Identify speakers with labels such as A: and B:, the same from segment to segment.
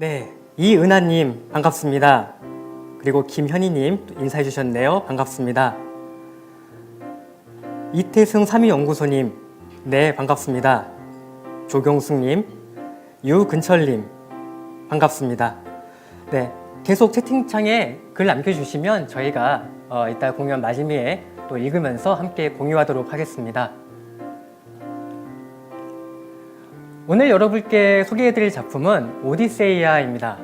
A: 네, 이은하님 반갑습니다. 그리고 김현희님 인사해 주셨네요. 반갑습니다. 이태승 3위연구소님, 네 반갑습니다. 조경숙님, 유근철님 반갑습니다. 네, 계속 채팅창에 글 남겨주시면 저희가 이따 공연 마지막에 또 읽으면서 함께 공유하도록 하겠습니다. 오늘 여러분께 소개해드릴 작품은 오디세이아입니다.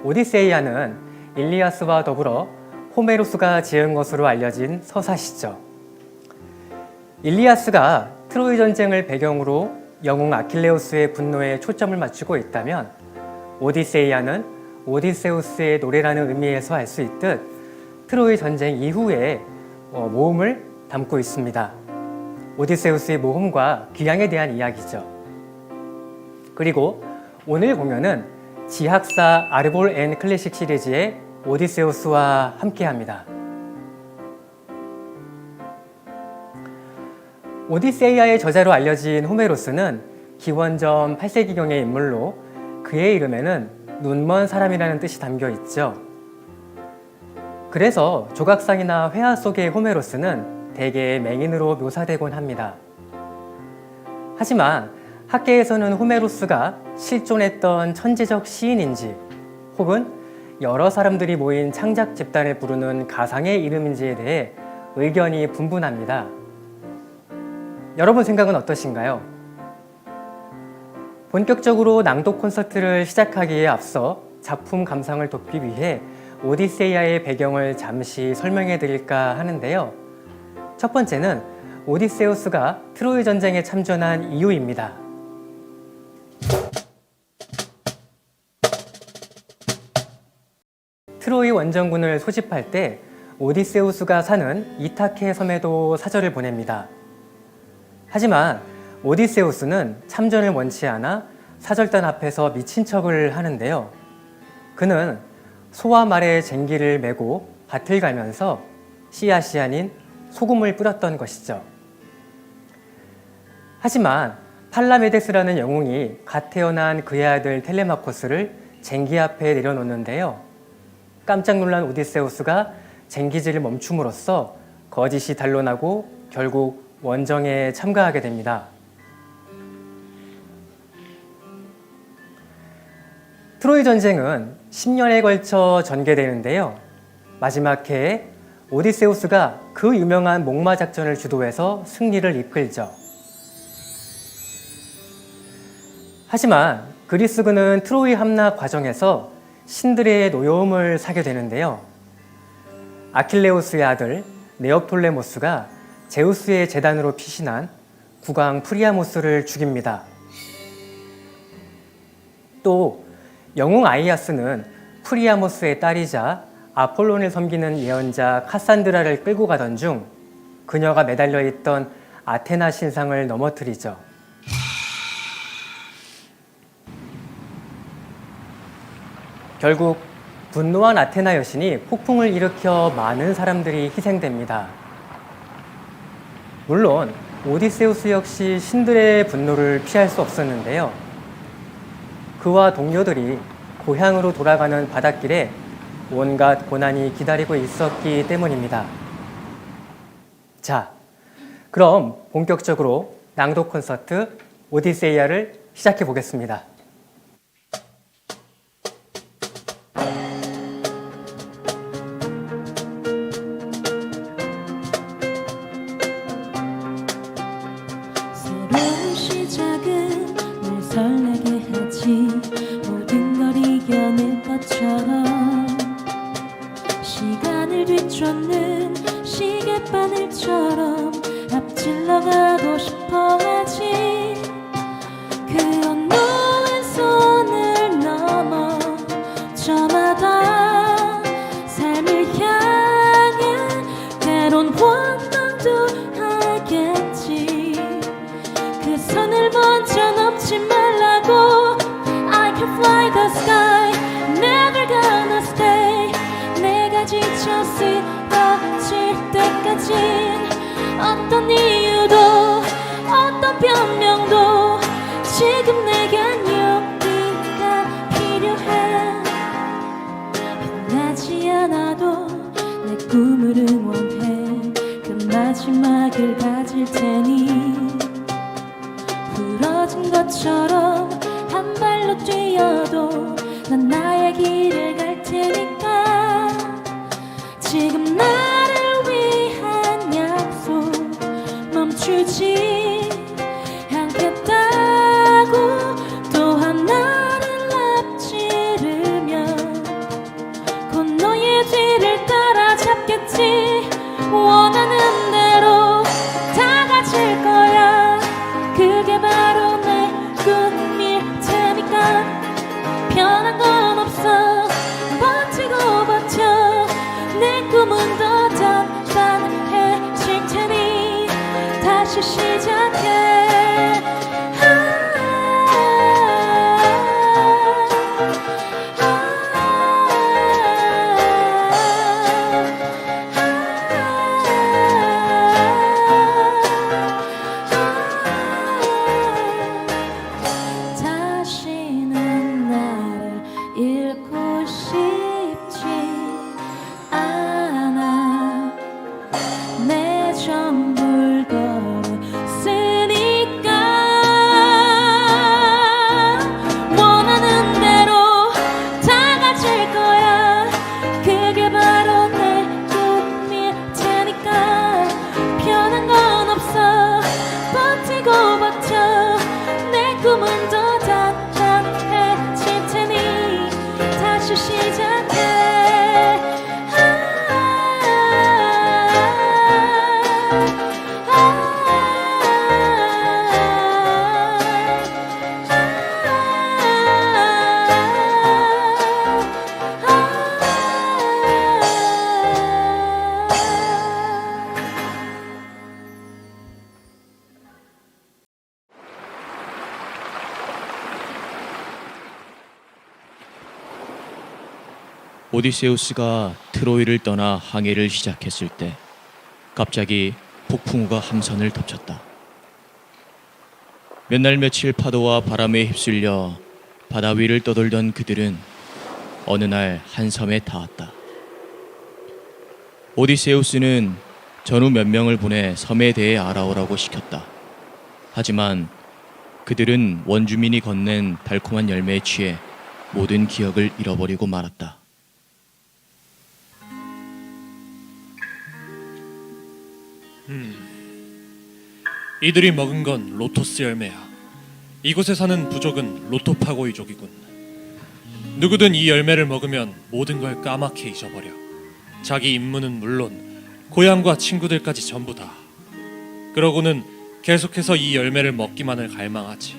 A: 오디세이아는 일리아스와 더불어 호메로스가 지은 것으로 알려진 서사시죠. 일리아스가 트로이 전쟁을 배경으로 영웅 아킬레우스의 분노에 초점을 맞추고 있다면 오디세이아는 오디세우스의 노래라는 의미에서 알 수 있듯 트로이 전쟁 이후의 모험을 담고 있습니다. 오디세우스의 모험과 귀향에 대한 이야기죠. 그리고 오늘 공연은 지학사 아르볼 앤 클래식 시리즈의 오디세우스와 함께합니다. 오디세이아의 저자로 알려진 호메로스는 기원전 8세기경의 인물로 그의 이름에는 눈먼 사람이라는 뜻이 담겨 있죠. 그래서 조각상이나 회화 속의 호메로스는 대개 맹인으로 묘사되곤 합니다. 하지만 학계에서는 호메로스가 실존했던 천재적 시인인지 혹은 여러 사람들이 모인 창작 집단을 부르는 가상의 이름인지에 대해 의견이 분분합니다. 여러분 생각은 어떠신가요? 본격적으로 낭독 콘서트를 시작하기에 앞서 작품 감상을 돕기 위해 오디세이아의 배경을 잠시 설명해 드릴까 하는데요. 첫 번째는 오디세우스가 트로이 전쟁에 참전한 이유입니다. 트로이 원정군을 소집할 때 오디세우스가 사는 이타케 섬에도 사절을 보냅니다. 하지만 오디세우스는 참전을 원치 않아 사절단 앞에서 미친 척을 하는데요. 그는 소와 말의 쟁기를 메고 밭을 갈면서 씨앗이 아닌 소금을 뿌렸던 것이죠. 하지만 팔라메데스라는 영웅이 갓 태어난 그의 아들 텔레마코스를 쟁기 앞에 내려놓는데요. 깜짝 놀란 오디세우스가 쟁기질을 멈춤으로써 거짓이 단론나고 결국 원정에 참가하게 됩니다. 트로이 전쟁은 10년에 걸쳐 전개되는데요. 마지막 해에 오디세우스가 그 유명한 목마 작전을 주도해서 승리를 이끌죠. 하지만 그리스군은 트로이 함락 과정에서 신들의 노여움을 사게 되는데요. 아킬레우스의 아들 네옵톨레모스가 제우스의 재단으로 피신한 국왕 프리아모스를 죽입니다. 또 영웅 아이아스는 프리아모스의 딸이자 아폴론을 섬기는 예언자 카산드라를 끌고 가던 중 그녀가 매달려 있던 아테나 신상을 넘어뜨리죠. 결국 분노한 아테나 여신이 폭풍을 일으켜 많은 사람들이 희생됩니다. 물론 오디세우스 역시 신들의 분노를 피할 수 없었는데요. 그와 동료들이 고향으로 돌아가는 바닷길에 온갖 고난이 기다리고 있었기 때문입니다. 자, 그럼 본격적으로 낭독 콘서트 오디세이아를 시작해 보겠습니다.
B: 새로운 시작은 날 설레게 하지 모든 걸 이겨낼 것처럼 시간을 뒤쫓는 시계바늘처럼 앞질러 가고 싶어 하지 그 어느 선을 넘어 저마다 삶을 향해 때론 원망도 하겠지 그 선을 먼저 넘지 말라고 I can fly the sky never gonna stay 내가 지쳐 쓰러질 때까진 어떤 이유도 어떤 변명 않아도 내 꿈을 응원해 그 마지막을 가질 테니 부러진 것처럼 한 발로 뛰어도 난 나의 길을 갈 테니까 지금 나를 위한 약속 멈추지 않겠다고 또한 나를 앞지르며 곧 너의 뒤를 따라잡겠지 원하는 대로 다 가질 거야 그게 바로 내 꿈일 테니까 변한 건 없어 버티고 버텨 내 꿈은 더 단단해질 테니 다시 시작해 다시는 나를 잃고 싶지 않아 내 전부를 걸었으니까 원하는 대로 다 가질 거야 그게 바로 내 꿈일 테니까 변한 건 없어 버티고 버텨 내 꿈은 더 단단해질 테니 다시 시작해
C: 오디세우스가 트로이를 떠나 항해를 시작했을 때 갑자기 폭풍우가 함선을 덮쳤다. 몇 날 며칠 파도와 바람에 휩쓸려 바다 위를 떠돌던 그들은 어느 날 한 섬에 닿았다. 오디세우스는 전후 몇 명을 보내 섬에 대해 알아오라고 시켰다. 하지만 그들은 원주민이 건넨 달콤한 열매에 취해 모든 기억을 잃어버리고 말았다.
D: 이들이 먹은 건 로토스 열매야. 이곳에 사는 부족은 로토파고이족이군. 누구든 이 열매를 먹으면 모든 걸 까맣게 잊어버려. 자기 임무는 물론 고향과 친구들까지 전부 다. 그러고는 계속해서 이 열매를 먹기만을 갈망하지.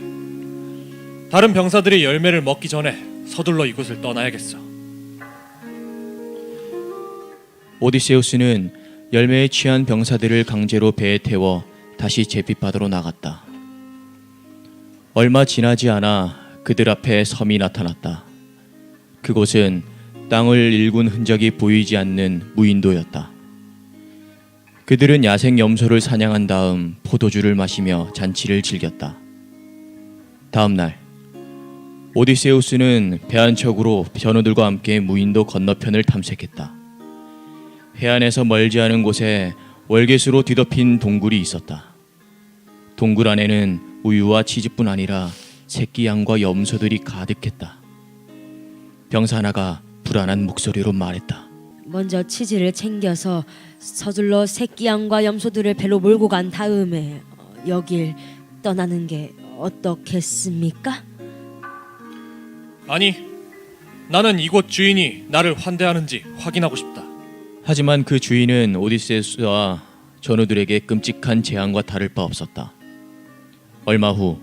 D: 다른 병사들이 열매를 먹기 전에 서둘러 이곳을 떠나야겠어.
C: 오디세우스는 열매에 취한 병사들을 강제로 배에 태워 다시 제빛바다로 나갔다. 얼마 지나지 않아 그들 앞에 섬이 나타났다. 그곳은 땅을 일군 흔적이 보이지 않는 무인도였다. 그들은 야생 염소를 사냥한 다음 포도주를 마시며 잔치를 즐겼다. 다음 날 오디세우스는 배 한 척으로 전우들과 함께 무인도 건너편을 탐색했다. 해안에서 멀지 않은 곳에 월계수로 뒤덮인 동굴이 있었다. 동굴 안에는 우유와 치즈뿐 아니라 새끼 양과 염소들이 가득했다. 병사 하나가 불안한 목소리로 말했다.
E: 먼저 치즈를 챙겨서 서둘러 새끼 양과 염소들을 배로 몰고 간 다음에 여길 떠나는 게 어떻겠습니까?
D: 아니, 나는 이곳 주인이 나를 환대하는지 확인하고 싶다.
C: 하지만 그 주인은 오디세우스와 전우들에게 끔찍한 재앙과 다를 바 없었다. 얼마 후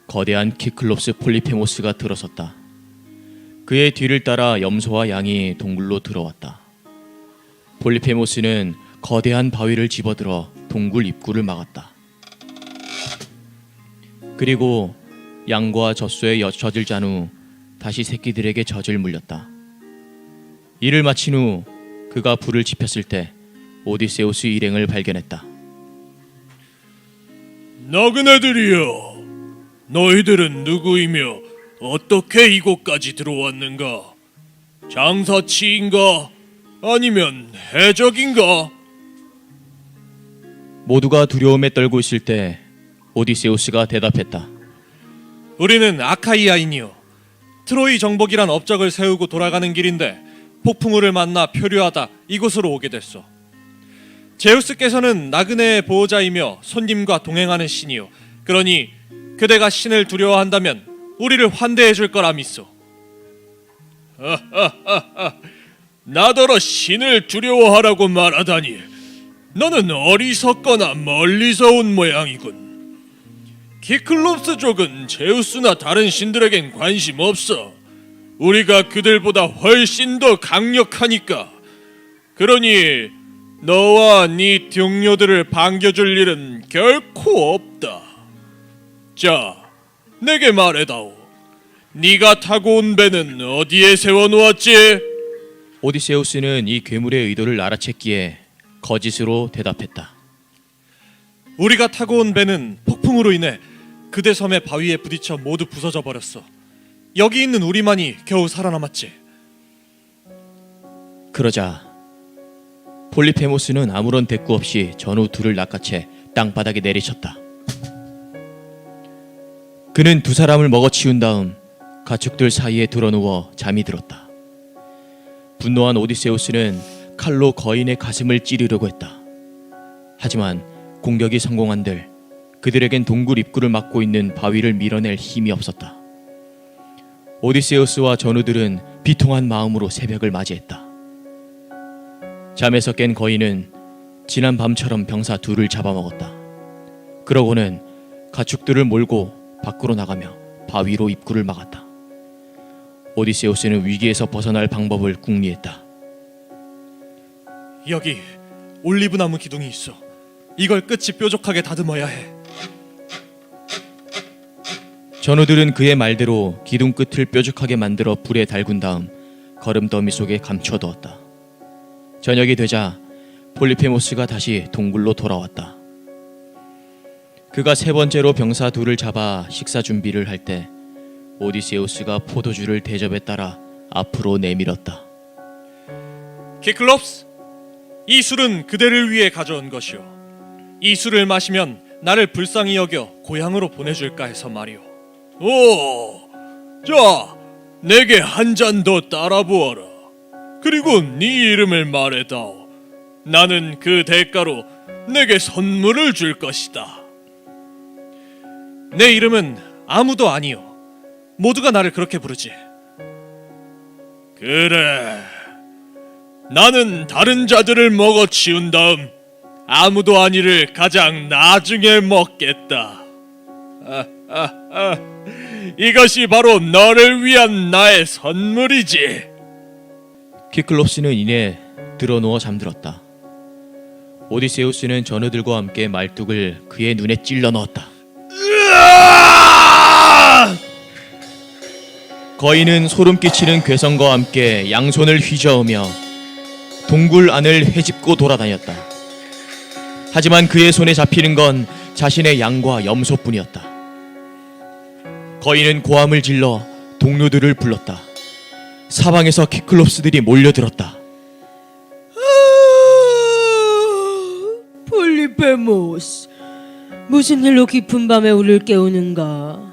C: 거대한 키클롭스 폴리페모스가 들어섰다. 그의 뒤를 따라 염소와 양이 동굴로 들어왔다. 폴리페모스는 거대한 바위를 집어들어 동굴 입구를 막았다. 그리고 양과 젖소에 젖을 짠 후 다시 새끼들에게 젖을 물렸다. 일을 마친 후 그가 불을 지폈을 때 오디세우스 일행을 발견했다.
D: 나그네들이여, 너희들은 누구이며 어떻게 이곳까지 들어왔는가? 장사치인가? 아니면 해적인가?
C: 모두가 두려움에 떨고 있을 때 오디세우스가 대답했다.
D: 우리는 아카이아인이요. 트로이 정복이란 업적을 세우고 돌아가는 길인데 폭풍우를 만나 표류하다 이곳으로 오게 됐소. 제우스께서는 나그네의 보호자이며 손님과 동행하는 신이요. 그러니 그대가 신을 두려워한다면 우리를 환대해 줄 거라 믿소. 나더러 신을 두려워하라고 말하다니. 너는 어리석거나 멀리서 온 모양이군. 키클롭스족은 제우스나 다른 신들에겐 관심 없어. 우리가 그들보다 훨씬 더 강력하니까. 그러니 너와 네 동료들을 반겨줄 일은 결코 없다. 자, 내게 말해다오. 네가 타고 온 배는 어디에 세워놓았지?
C: 오디세우스는 이 괴물의 의도를 알아챘기에 거짓으로 대답했다.
D: 우리가 타고 온 배는 폭풍으로 인해 그대 섬의 바위에 부딪혀 모두 부서져 버렸어. 여기 있는 우리만이 겨우 살아남았지.
C: 그러자 폴리페모스는 아무런 대꾸 없이 전우 둘을 낚아채 땅바닥에 내리쳤다. 그는 두 사람을 먹어치운 다음 가축들 사이에 드러누워 잠이 들었다. 분노한 오디세우스는 칼로 거인의 가슴을 찌르려고 했다. 하지만 공격이 성공한들 그들에겐 동굴 입구를 막고 있는 바위를 밀어낼 힘이 없었다. 오디세우스와 전우들은 비통한 마음으로 새벽을 맞이했다. 잠에서 깬 거인은 지난 밤처럼 병사 둘을 잡아먹었다. 그러고는 가축들을 몰고 밖으로 나가며 바위로 입구를 막았다. 오디세우스는 위기에서 벗어날 방법을 궁리했다.
D: 여기 올리브나무 기둥이 있어. 이걸 끝이 뾰족하게 다듬어야 해.
C: 전우들은 그의 말대로 기둥 끝을 뾰족하게 만들어 불에 달군 다음 거름더미 속에 감춰두었다. 저녁이 되자 폴리페모스가 다시 동굴로 돌아왔다. 그가 세 번째로 병사 둘을 잡아 식사 준비를 할 때 오디세우스가 포도주를 대접에 따라 앞으로 내밀었다.
D: 키클롭스, 이 술은 그대를 위해 가져온 것이오. 이 술을 마시면 나를 불쌍히 여겨 고향으로 보내줄까 해서 말이오. 오, 자, 내게 한 잔 더 따라 부어라. 그리고 네 이름을 말해다오. 나는 그 대가로 내게 선물을 줄 것이다. 내 이름은 아무도 아니오. 모두가 나를 그렇게 부르지. 그래, 나는 다른 자들을 먹어치운 다음 아무도 아니를 가장 나중에 먹겠다. 이것이 바로 너를 위한 나의 선물이지.
C: 키클롭스는 이내 드러누워 잠들었다. 오디세우스는 전우들과 함께 말뚝을 그의 눈에 찔러 넣었다. 거인은 소름 끼치는 괴성과 함께 양손을 휘저으며 동굴 안을 헤집고 돌아다녔다. 하지만 그의 손에 잡히는 건 자신의 양과 염소뿐이었다. 거인은 고함을 질러 동료들을 불렀다. 사방에서 키클롭스들이 몰려들었다.
E: 폴리페모스, 무슨 일로 깊은 밤에 우리를 깨우는가?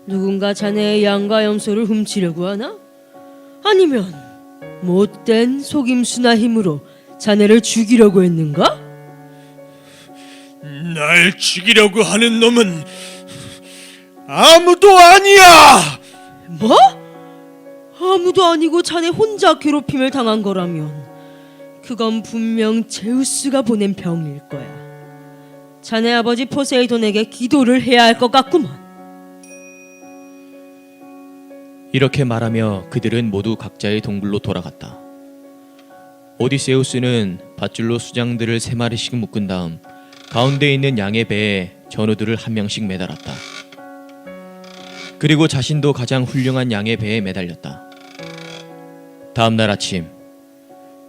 E: 누군가 자네의 양과 염소를 훔치려고 하나? 아니면 못된 속임수나 힘으로 자네를 죽이려고 했는가?
D: 날 죽이려고 하는 놈은 아무도 아니야.
E: 뭐? 아무도 아니고 자네 혼자 괴롭힘을 당한 거라면 그건 분명 제우스가 보낸 병일 거야. 자네 아버지 포세이돈에게 기도를 해야 할 것 같구만.
C: 이렇게 말하며 그들은 모두 각자의 동굴로 돌아갔다. 오디세우스는 밧줄로 수장들을 3마리씩 묶은 다음 가운데 있는 양의 배에 전우들을 한 명씩 매달았다. 그리고 자신도 가장 훌륭한 양의 배에 매달렸다. 다음 날 아침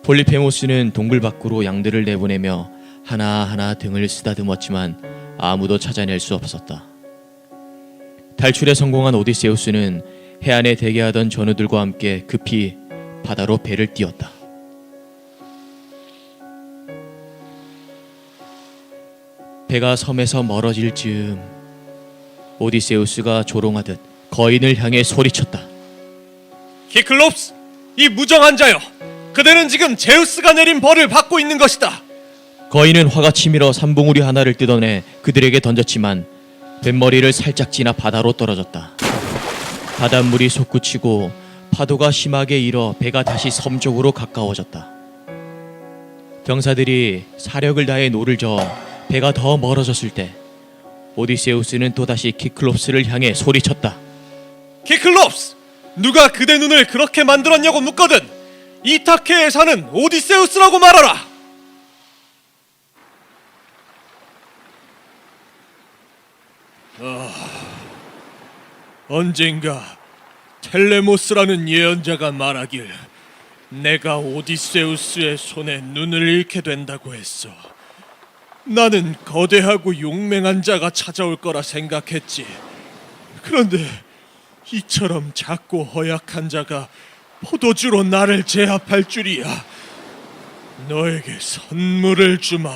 C: 폴리페모스는 동굴 밖으로 양들을 내보내며 하나하나 등을 쓰다듬었지만 아무도 찾아낼 수 없었다. 탈출에 성공한 오디세우스는 해안에 대기하던 전우들과 함께 급히 바다로 배를 띄웠다. 배가 섬에서 멀어질 즈음 오디세우스가 조롱하듯 거인을 향해 소리쳤다.
D: 키클롭스, 이 무정한 자여, 그대는 지금 제우스가 내린 벌을 받고 있는 것이다.
C: 거인은 화가 치밀어 삼봉우리 하나를 뜯어내 그들에게 던졌지만 뱃머리를 살짝 지나 바다로 떨어졌다. 바닷물이 솟구치고 파도가 심하게 일어 배가 다시 섬 쪽으로 가까워졌다. 병사들이 사력을 다해 노를 저어 배가 더 멀어졌을 때 오디세우스는 또다시 키클롭스를 향해 소리쳤다.
D: 키클롭스, 누가 그대 눈을 그렇게 만들었냐고 묻거든 이타케에 사는 오디세우스라고 말하라. 언젠가 텔레모스라는 예언자가 말하길 내가 오디세우스의 손에 눈을 잃게 된다고 했어. 나는 거대하고 용맹한 자가 찾아올 거라 생각했지. 그런데 이처럼 작고 허약한 자가 포도주로 나를 제압할 줄이야. 너에게 선물을 주마.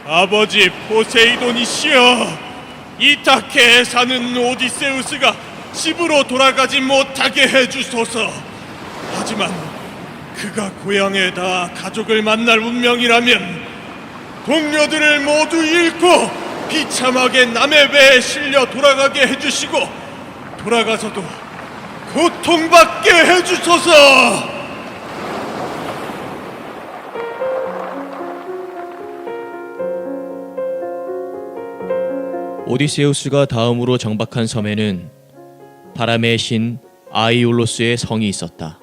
D: 아버지 포세이돈이시여, 이타케에 사는 오디세우스가 집으로 돌아가지 못하게 해주소서. 하지만 그가 고향에 다 가족을 만날 운명이라면 동료들을 모두 잃고 비참하게 남의 배에 실려 돌아가게 해주시고 돌아가서도 고통받게 해주소서.
C: 오디세우스가 다음으로 정박한 섬에는 바람의 신 아이올로스의 성이 있었다.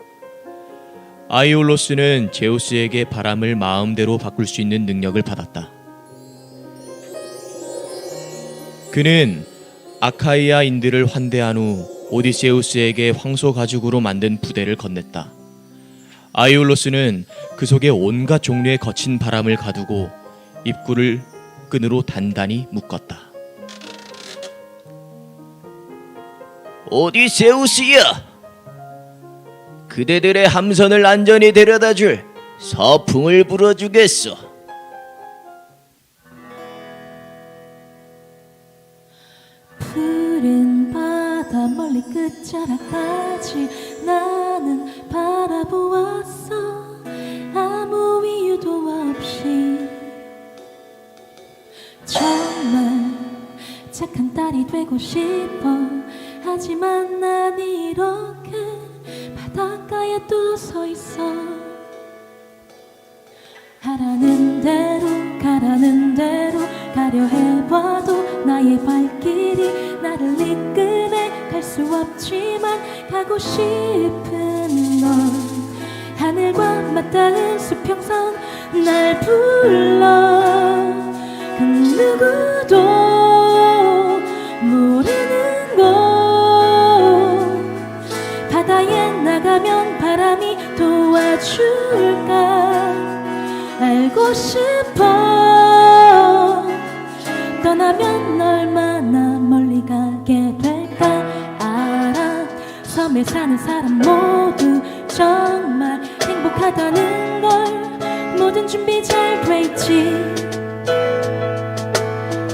C: 아이올로스는 제우스에게 바람을 마음대로 바꿀 수 있는 능력을 받았다. 그는 아카이아인들을 환대한 후 오디세우스에게 황소 가죽으로 만든 부대를 건넸다. 아이올로스는 그 속에 온갖 종류의 거친 바람을 가두고 입구를 끈으로 단단히 묶었다.
F: 오디세우스야, 그대들의 함선을 안전히 데려다줄 서풍을 불어주겠소.
B: 푸른 바다 멀리 끝자락까지 나는 바라보았어. 아무 이유도 없이 정말 착한 딸이 되고 싶어. 하지만 난 이렇게 바닷가에 또 서 있어. 하라는 대로 가라는 대로 가려 해봐도 나의 발길이 나를 이끄네. 갈 수 없지만 가고 싶은 넌 하늘과 맞닿은 수평선 날 불러. 그 누구도 모르는 곳 바다에 나가면 바람이 도와줄까 알고 싶어. 떠나면 얼마나 멀리 가게 될까 알아. 섬에 사는 사람 모두 정말 행복하다는 걸 모든 준비 잘 돼 있지.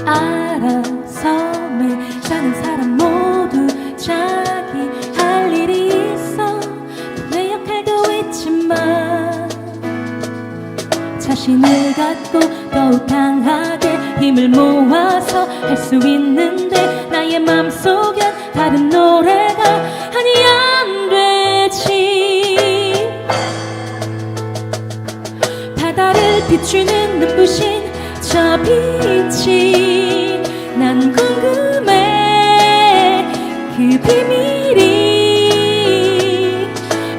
B: 알아. 섬에 사는 사람 모두 자기 할 일이 있어. 내 역할도 있지만 자신을 갖고 더욱 강하게 힘을 모아서 할 수 있는데 나의 맘속엔 다른 노래가 아니 안 되지. 바다를 비추는 눈부신 저 빛이 난 궁금해. 그 비밀이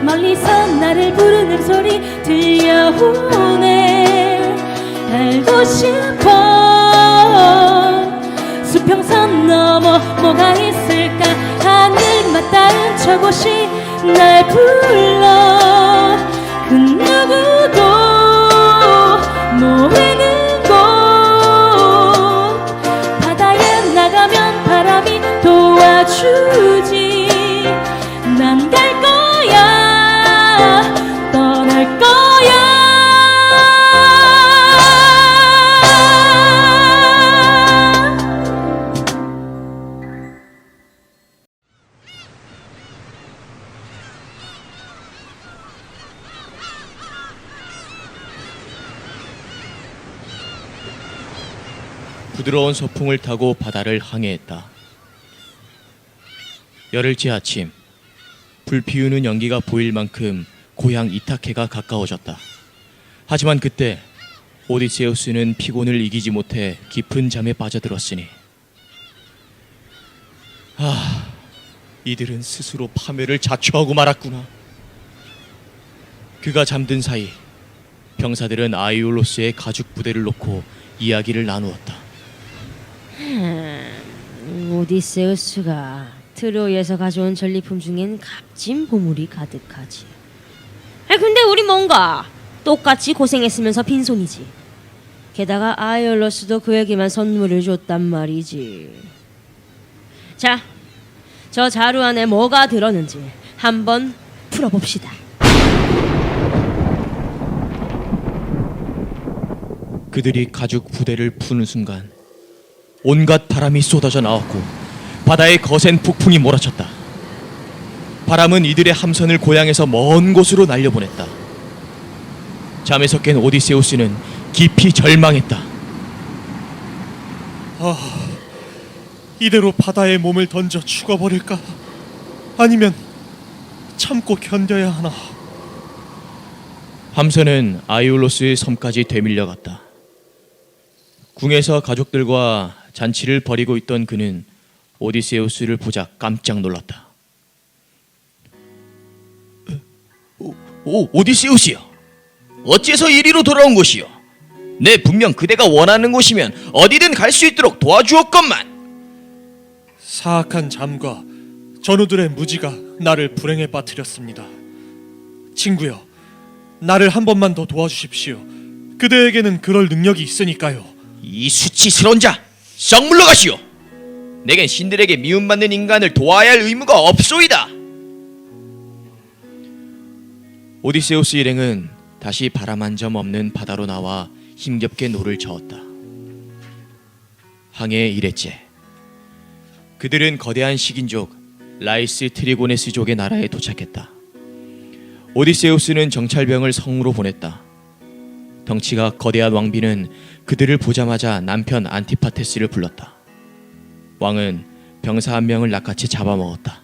B: 멀리서 나를 부르는 소리 들려오네. 알고 싶어. 수평선 너머 뭐가 있을까. 하늘 맞닿은 저곳이 날 불러. 그 누구도 모르는 곳 바다에 나가면 바람이 도와주지. 난 갈 거야 떠날 거야.
C: 부드러운 서풍을 타고 바다를 항해했다. 열흘째 아침, 불 피우는 연기가 보일 만큼 고향 이타케가 가까워졌다. 하지만 그때 오디세우스는 피곤을 이기지 못해 깊은 잠에 빠져들었으니 이들은 스스로 파멸을 자초하고 말았구나. 그가 잠든 사이 병사들은 아이올로스의 가죽 부대를 놓고 이야기를 나누었다.
E: 오디세우스가 트로이에서 가져온 전리품 중엔 값진 보물이 가득하지. 근데 우리 뭔가 똑같이 고생했으면서 빈손이지. 게다가 아이올로스도 그에게만 선물을 줬단 말이지. 자, 저 자루 안에 뭐가 들었는지 한번 풀어봅시다.
C: 그들이 가죽 부대를 푸는 순간 온갖 바람이 쏟아져 나왔고 바다에 거센 폭풍이 몰아쳤다. 바람은 이들의 함선을 고향에서 먼 곳으로 날려보냈다. 잠에서 깬 오디세우스는 깊이 절망했다.
D: 이대로 바다에 몸을 던져 죽어버릴까? 아니면 참고 견뎌야 하나?
C: 함선은 아이올로스의 섬까지 되밀려갔다. 궁에서 가족들과 잔치를 벌이고 있던 그는 오디세우스를 보자 깜짝 놀랐다.
F: 오디세우스여, 어째서 이리로 돌아온 것이요? 내 분명 그대가 원하는 곳이면 어디든 갈 수 있도록 도와주었건만.
D: 사악한 잠과 전우들의 무지가 나를 불행에 빠뜨렸습니다. 친구여, 나를 한 번만 더 도와주십시오. 그대에게는 그럴 능력이 있으니까요.
F: 이 수치스러운 자, 썩 물러가시오. 내겐 신들에게 미움받는 인간을 도와야 할 의무가 없소이다.
C: 오디세우스 일행은 다시 바람 한 점 없는 바다로 나와 힘겹게 노를 저었다. 항해의 일회째, 그들은 거대한 식인족 라이스 트리고네스족의 나라에 도착했다. 오디세우스는 정찰병을 성으로 보냈다. 덩치가 거대한 왕비는 그들을 보자마자 남편 안티파테스를 불렀다. 왕은 병사 한 명을 낚아채 잡아먹었다.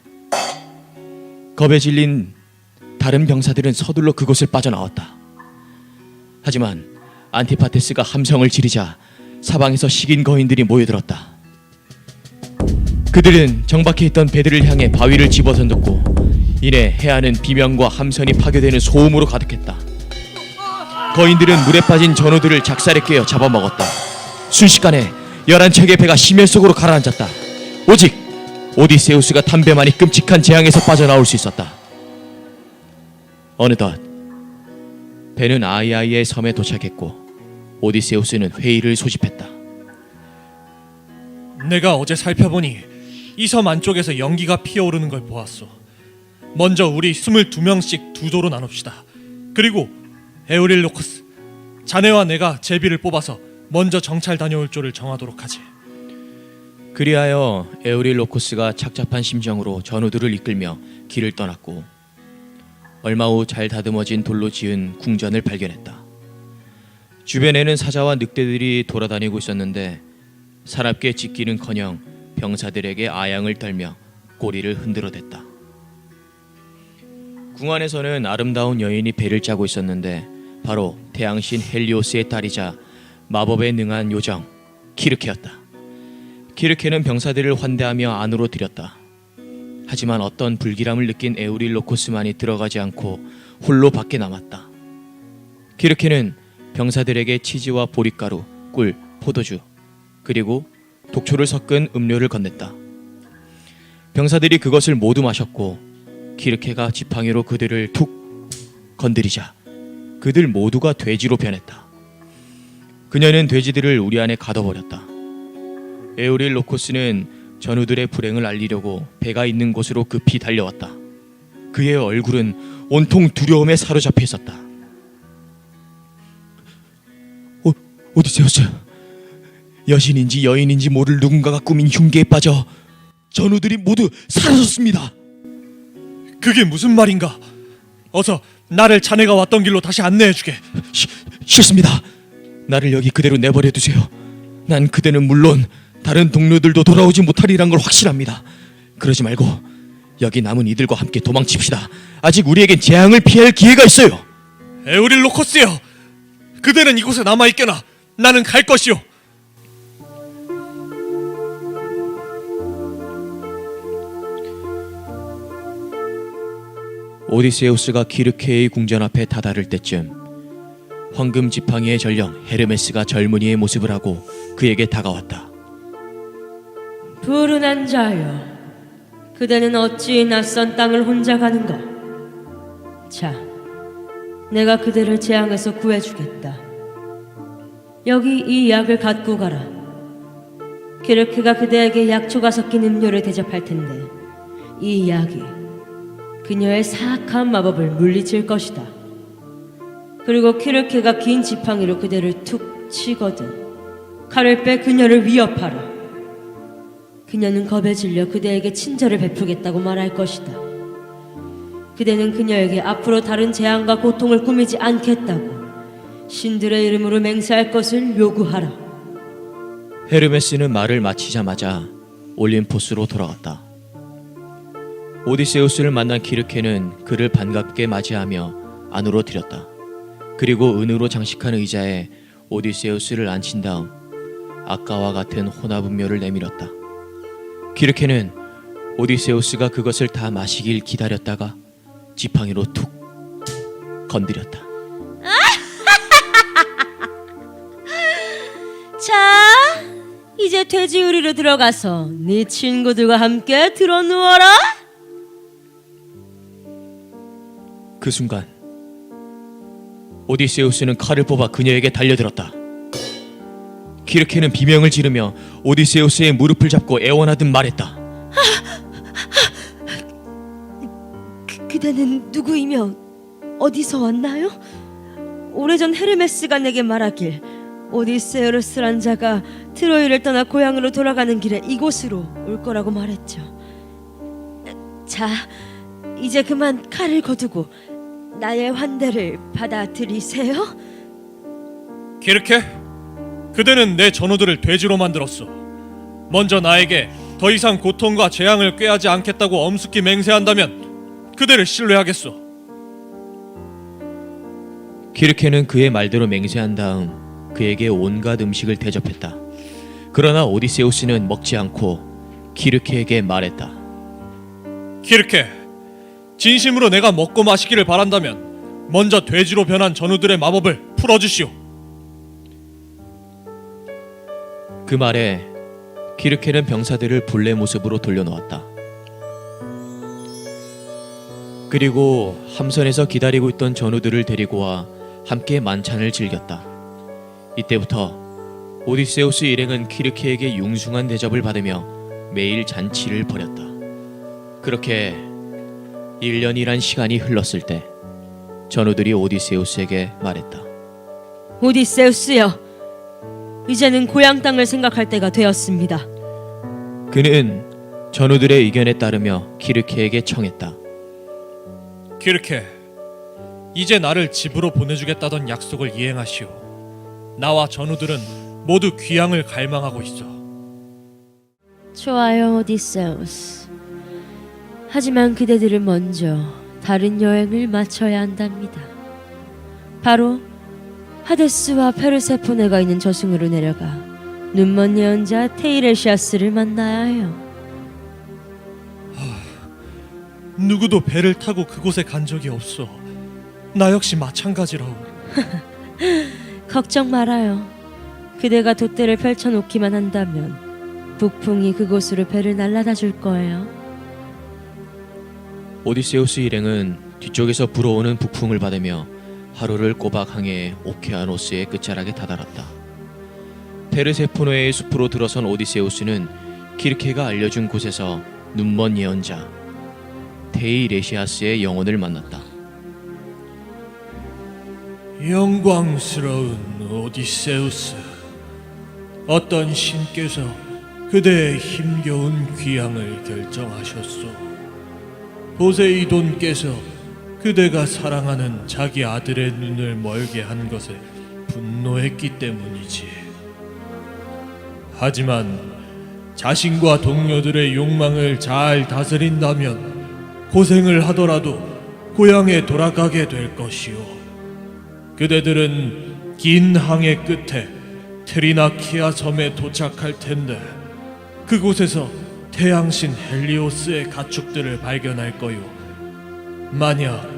C: 겁에 질린 다른 병사들은 서둘러 그곳을 빠져나왔다. 하지만 안티파테스가 함성을 지르자 사방에서 식인 거인들이 모여들었다. 그들은 정박해 있던 배들을 향해 바위를 집어던졌고 이내 해안은 비명과 함선이 파괴되는 소음으로 가득했다. 거인들은 물에 빠진 전우들을 작살에 꿰어 잡아먹었다. 순식간에 11척의 배가 심해 속으로 가라앉았다. 오직 오디세우스가 탄 배만이 끔찍한 재앙에서 빠져나올 수 있었다. 어느덧 배는 아이아이의 섬에 도착했고 오디세우스는 회의를 소집했다.
D: 내가 어제 살펴보니 이 섬 안쪽에서 연기가 피어오르는 걸 보았소. 먼저 우리 22명씩 두 조로 나눕시다. 그리고 에우릴로코스, 자네와 내가 제비를 뽑아서 먼저 정찰 다녀올 조를 정하도록 하지.
C: 그리하여 에우릴로코스가 착잡한 심정으로 전우들을 이끌며 길을 떠났고 얼마 후 잘 다듬어진 돌로 지은 궁전을 발견했다. 주변에는 사자와 늑대들이 돌아다니고 있었는데 사납게 짖기는커녕 병사들에게 아양을 떨며 꼬리를 흔들어댔다. 궁 안에서는 아름다운 여인이 배를 짜고 있었는데 바로 태양신 헬리오스의 딸이자 마법에 능한 요정 키르케였다. 키르케는 병사들을 환대하며 안으로 들였다. 하지만 어떤 불길함을 느낀 에우릴로코스만이 들어가지 않고 홀로 밖에 남았다. 키르케는 병사들에게 치즈와 보리가루, 꿀, 포도주, 그리고 독초를 섞은 음료를 건넸다. 병사들이 그것을 모두 마셨고 키르케가 지팡이로 그들을 툭 건드리자 그들 모두가 돼지로 변했다. 그녀는 돼지들을 우리 안에 가둬버렸다. 에우릴로코스는 전우들의 불행을 알리려고 배가 있는 곳으로 급히 달려왔다. 그의 얼굴은 온통 두려움에 사로잡혀 있었다. 오디세우스, 여신인지 여인인지 모를 누군가가 꾸민 흉계에 빠져 전우들이 모두 사라졌습니다.
D: 그게 무슨 말인가? 어서 나를 자네가 왔던 길로 다시 안내해주게.
C: 싫습니다. 나를 여기 그대로 내버려 두세요. 난 그대는 물론 다른 동료들도 돌아오지 못하리란 걸 확신합니다. 그러지 말고 여기 남은 이들과 함께 도망칩시다. 아직 우리에겐 재앙을 피할 기회가 있어요.
D: 에우릴 로커스여, 그대는 이곳에 남아 있거나 나는 갈 것이오.
C: 오디세우스가 키르케의 궁전 앞에 다다를 때쯤 황금 지팡이의 전령 헤르메스가 젊은이의 모습을 하고 그에게 다가왔다.
E: 불운한 자여, 그대는 어찌 낯선 땅을 혼자 가는가? 자, 내가 그대를 재앙에서 구해주겠다. 여기 이 약을 갖고 가라. 키르케가 그대에게 약초가 섞인 음료를 대접할 텐데 이 약이 그녀의 사악한 마법을 물리칠 것이다. 그리고 키르케가 긴 지팡이로 그대를 툭 치거든 칼을 빼 그녀를 위협하라. 그녀는 겁에 질려 그대에게 친절을 베푸겠다고 말할 것이다. 그대는 그녀에게 앞으로 다른 재앙과 고통을 꾸미지 않겠다고 신들의 이름으로 맹세할 것을 요구하라.
C: 헤르메스는 말을 마치자마자 올림포스로 돌아갔다. 오디세우스를 만난 키르케는 그를 반갑게 맞이하며 안으로 들였다. 그리고 은으로 장식한 의자에 오디세우스를 앉힌 다음 아까와 같은 혼합음료를 내밀었다. 키르케는 오디세우스가 그것을 다 마시길 기다렸다가 지팡이로 툭 건드렸다.
E: 자, 이제 돼지우리로 들어가서 네 친구들과 함께 들어 누워라.
C: 그 순간 오디세우스는 칼을 뽑아 그녀에게 달려들었다. 키르케는 비명을 지르며 오디세우스의 무릎을 잡고 애원하듯 말했다.
E: 그대는 누구이며 어디서 왔나요? 오래전 헤르메스가 내게 말하길 오디세우스란 자가 트로이를 떠나 고향으로 돌아가는 길에 이곳으로 올 거라고 말했죠. 자, 이제 그만 칼을 거두고 나의 환대를 받아들이세요.
D: 키르케, 그대는 내 전우들을 돼지로 만들었어. 먼저 나에게 더 이상 고통과 재앙을 꾀하지 않겠다고 엄숙히 맹세한다면 그대를 신뢰하겠소.
C: 키르케는 그의 말대로 맹세한 다음 그에게 온갖 음식을 대접했다. 그러나 오디세우스는 먹지 않고 키르케에게 말했다.
D: 키르케, 진심으로 내가 먹고 마시기를 바란다면 먼저 돼지로 변한 전우들의 마법을 풀어주시오.
C: 그 말에 키르케는 병사들을 본래 모습으로 돌려놓았다. 그리고 함선에서 기다리고 있던 전우들을 데리고 와 함께 만찬을 즐겼다. 이때부터 오디세우스 일행은 키르케에게 융숭한 대접을 받으며 매일 잔치를 벌였다. 그렇게 1년이란 시간이 흘렀을 때 전우들이 오디세우스에게 말했다.
E: 오디세우스여, 이제는 고향 땅을 생각할 때가 되었습니다.
C: 그는 전우들의 의견에 따르며 키르케에게 청했다.
D: 키르케, 이제 나를 집으로 보내주겠다던 약속을 이행하시오. 나와 전우들은 모두 귀향을 갈망하고 있어.
E: 좋아요, 오디세우스. 하지만 그대들은 먼저 다른 여행을 마쳐야 한답니다. 바로 하데스와 페르세포네가 있는 저승으로 내려가 눈먼 예언자 테이레시아스를 만나야 해요.
D: 누구도 배를 타고 그곳에 간 적이 없어. 나 역시 마찬가지라오.
E: 걱정 말아요. 그대가 돛대를 펼쳐놓기만 한다면 북풍이 그곳으로 배를 날라다 줄 거예요.
C: 오디세우스 일행은 뒤쪽에서 불어오는 북풍을 받으며 하루를 꼬박 항해 오케아노스의 끝자락에 다다랐다. 페르세포네의 숲으로 들어선 오디세우스는 키르케가 알려준 곳에서 눈먼 예언자 테이레시아스의 영혼을 만났다.
D: 영광스러운 오디세우스, 어떤 신께서 그대의 힘겨운 귀향을 결정하셨소. 포세이돈께서 그대가 사랑하는 자기 아들의 눈을 멀게 한 것에 분노했기 때문이지. 하지만 자신과 동료들의 욕망을 잘 다스린다면 고생을 하더라도 고향에 돌아가게 될 것이요. 그대들은 긴 항해 끝에 트리나키아 섬에 도착할 텐데 그곳에서 태양신 헬리오스의 가축들을 발견할 거요. 만약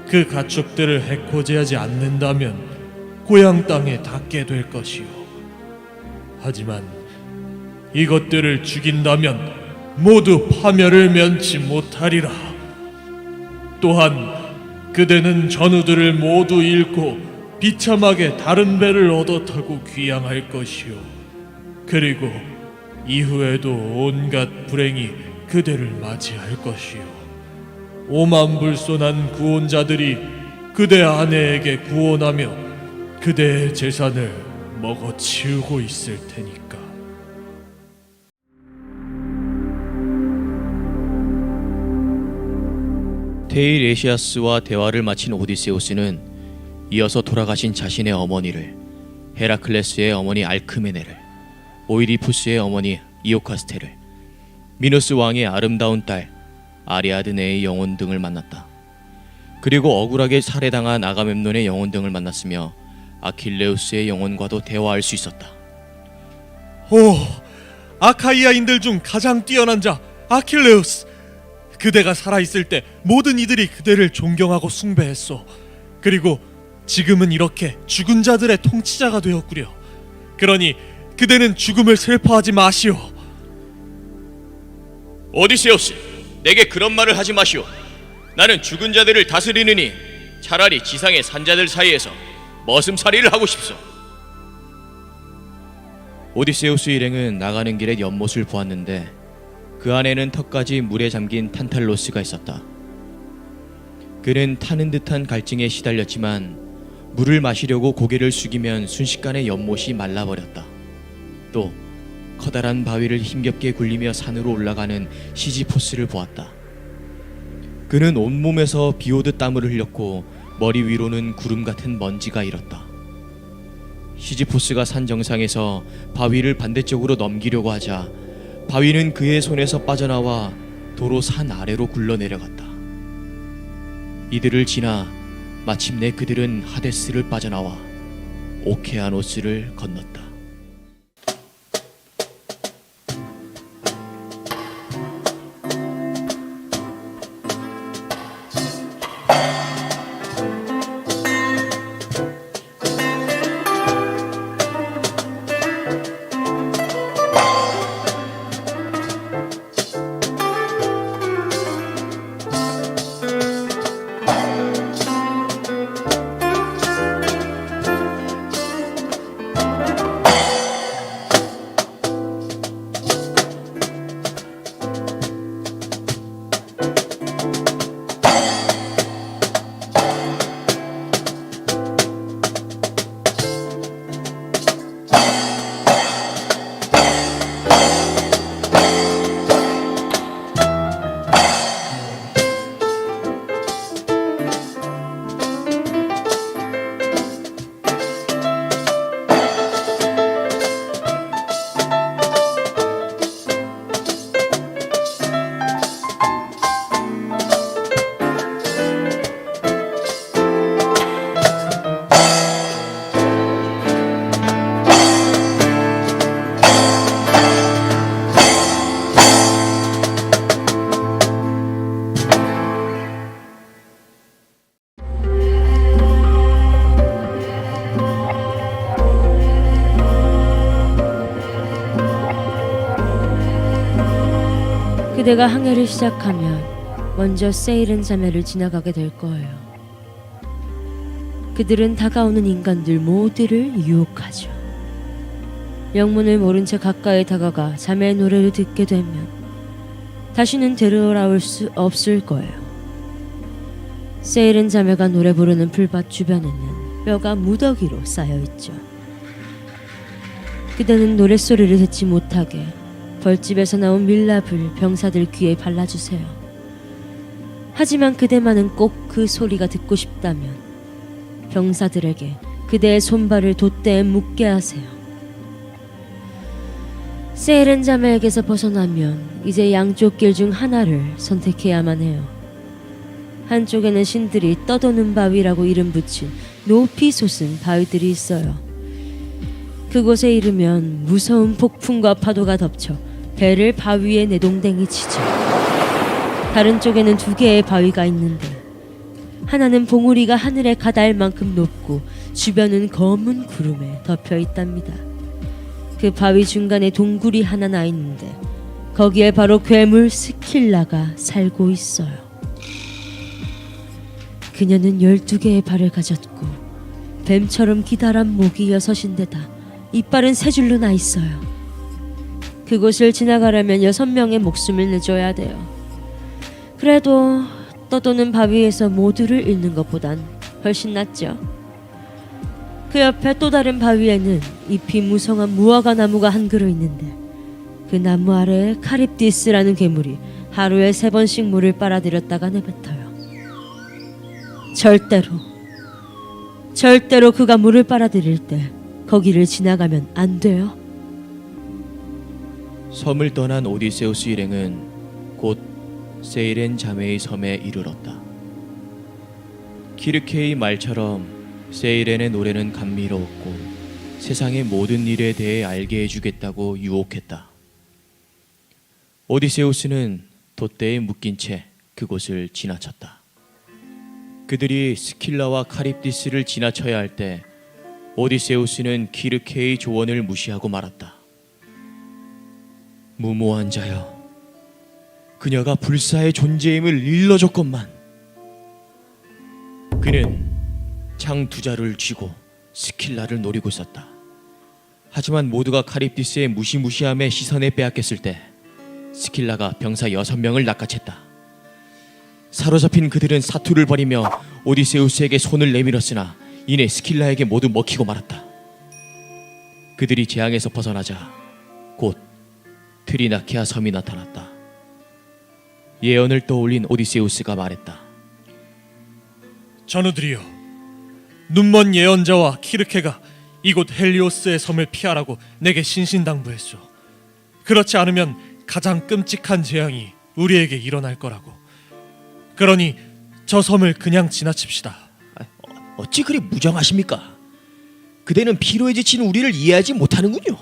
D: 그 가축들을 해코지하지 않는다면 고향 땅에 닿게 될 것이요. 하지만 이것들을 죽인다면 모두 파멸을 면치 못하리라. 또한 그대는 전우들을 모두 잃고 비참하게 다른 배를 얻어 타고 귀향할 것이요. 그리고 이후에도 온갖 불행이 그대를 맞이할 것이요. 오만불손한 구원자들이 그대 아내에게 구원하며 그대의 재산을 먹어치우고 있을 테니까.
C: 테이레시아스와 대화를 마친 오디세우스는 이어서 돌아가신 자신의 어머니를, 헤라클레스의 어머니 알크메네를, 오이디푸스의 어머니 이오카스테를, 미노스 왕의 아름다운 딸 아리아드네의 영혼 등을 만났다. 그리고 억울하게 살해당한 아가멤논의 영혼 등을 만났으며 아킬레우스의 영혼과도 대화할 수 있었다.
D: 오, 아카이아인들 중 가장 뛰어난 자 아킬레우스. 그대가 살아있을 때 모든 이들이 그대를 존경하고 숭배했소. 그리고 지금은 이렇게 죽은 자들의 통치자가 되었구려. 그러니 그대는 죽음을 슬퍼하지 마시오.
F: 오디세우스, 내게 그런 말을 하지 마시오. 나는 죽은 자들을 다스리느니 차라리 지상의 산자들 사이에서 머슴살이를 하고 싶소.
C: 오디세우스 일행은 나가는 길에 연못을 보았는데 그 안에는 턱까지 물에 잠긴 탄탈로스가 있었다. 그는 타는 듯한 갈증에 시달렸지만 물을 마시려고 고개를 숙이면 순식간에 연못이 말라버렸다. 또 커다란 바위를 힘겹게 굴리며 산으로 올라가는 시지포스를 보았다. 그는 온몸에서 비오듯 땀을 흘렸고 머리 위로는 구름 같은 먼지가 일었다. 시지포스가 산 정상에서 바위를 반대쪽으로 넘기려고 하자 바위는 그의 손에서 빠져나와 도로 산 아래로 굴러내려갔다. 이들을 지나 마침내 그들은 하데스를 빠져나와 오케아노스를 건넜다.
B: 그대가 항해를 시작하면 먼저 세일은 자매를 지나가게 될 거예요. 그들은 다가오는 인간들 모두를 유혹하죠. 영문을 모른 채 가까이 다가가 자매의 노래를 듣게 되면 다시는 되돌아올 수 없을 거예요. 세일은 자매가 노래 부르는 풀밭 주변에는 뼈가 무더기로 쌓여있죠. 그대는 노랫소리를 듣지 못하게 벌집에서 나온 밀랍을 병사들 귀에 발라주세요. 하지만 그대만은 꼭 그 소리가 듣고 싶다면 병사들에게 그대의 손발을 돛대에 묶게 하세요. 세일은 자매에게서 벗어나면 이제 양쪽 길 중 하나를 선택해야만 해요. 한쪽에는 신들이 떠도는 바위라고 이름 붙인 높이 솟은 바위들이 있어요. 그곳에 이르면 무서운 폭풍과 파도가 덮쳐 배를 바위에 내동댕이 치죠. 다른 쪽에는 두 개의 바위가 있는데 하나는 봉우리가 하늘에 가닿을 만큼 높고 주변은 검은 구름에 덮여 있답니다. 그 바위 중간에 동굴이 하나 나 있는데 거기에 바로 괴물 스킬라가 살고 있어요. 그녀는 12개의 발을 가졌고 뱀처럼 기다란 목이 6인데다 이빨은 3줄로 나 있어요. 그곳을 지나가려면 6명의 목숨을 내줘야 돼요. 그래도 떠도는 바위에서 모두를 잃는 것보단 훨씬 낫죠. 그 옆에 또 다른 바위에는 잎이 무성한 무화과 나무가 한 그루 있는데 그 나무 아래에 카립디스라는 괴물이 하루에 3번씩 물을 빨아들였다가 내뱉어요. 절대로 그가 물을 빨아들일 때 거기를 지나가면 안 돼요.
C: 섬을 떠난 오디세우스 일행은 곧 세이렌 자매의 섬에 이르렀다. 키르케의 말처럼 세이렌의 노래는 감미로웠고 세상의 모든 일에 대해 알게 해주겠다고 유혹했다. 오디세우스는 돛대에 묶인 채 그곳을 지나쳤다. 그들이 스킬라와 카립디스를 지나쳐야 할 때 오디세우스는 키르케의 조언을 무시하고 말았다. 무모한 자여, 그녀가 불사의 존재임을 일러줬건만. 그는 창 2자루를 쥐고 스킬라를 노리고 있었다. 하지만 모두가 카립디스의 무시무시함에 시선에 빼앗겼을 때 스킬라가 병사 6명을 낚아챘다. 사로잡힌 그들은 사투를 벌이며 오디세우스에게 손을 내밀었으나 이내 스킬라에게 모두 먹히고 말았다. 그들이 재앙에서 벗어나자 곧 트리나케아 섬이 나타났다. 예언을 떠올린 오디세우스가 말했다.
D: 전우들이여, 눈먼 예언자와 키르케가 이곳 헬리오스의 섬을 피하라고 내게 신신당부했소. 그렇지 않으면 가장 끔찍한 재앙이 우리에게 일어날 거라고. 그러니 저 섬을 그냥 지나칩시다.
G: 어찌 그리 무정하십니까? 그대는 피로에 지친 우리를 이해하지 못하는군요.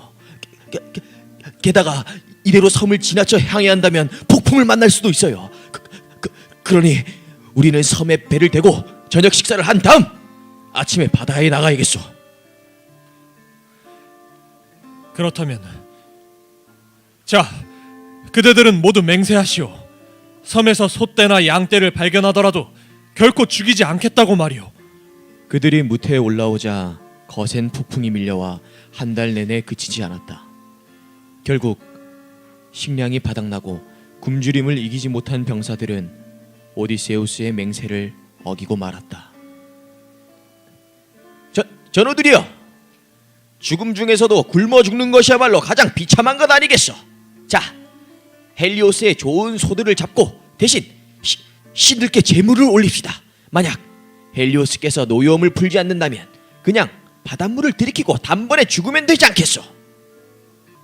G: 게다가 이대로 섬을 지나쳐 향해야 한다면 폭풍을 만날 수도 있어요. 그러니 우리는 섬에 배를 대고 저녁 식사를 한 다음 아침에 바다에 나가야겠소.
D: 그렇다면 자, 그대들은 모두 맹세하시오. 섬에서 소떼나 양떼를 발견하더라도 결코 죽이지 않겠다고 말이오.
C: 그들이 무태에 올라오자 거센 폭풍이 밀려와 한 달 내내 그치지 않았다. 결국 식량이 바닥나고 굶주림을 이기지 못한 병사들은 오디세우스의 맹세를 어기고 말았다.
G: 전우들이여, 죽음 중에서도 굶어 죽는 것이야말로 가장 비참한 것 아니겠소? 자, 헬리오스의 좋은 소들을 잡고 대신 신들께 제물을 올립시다. 만약 헬리오스께서 노여움을 풀지 않는다면 그냥 바닷물을 들이키고 단번에 죽으면 되지 않겠소?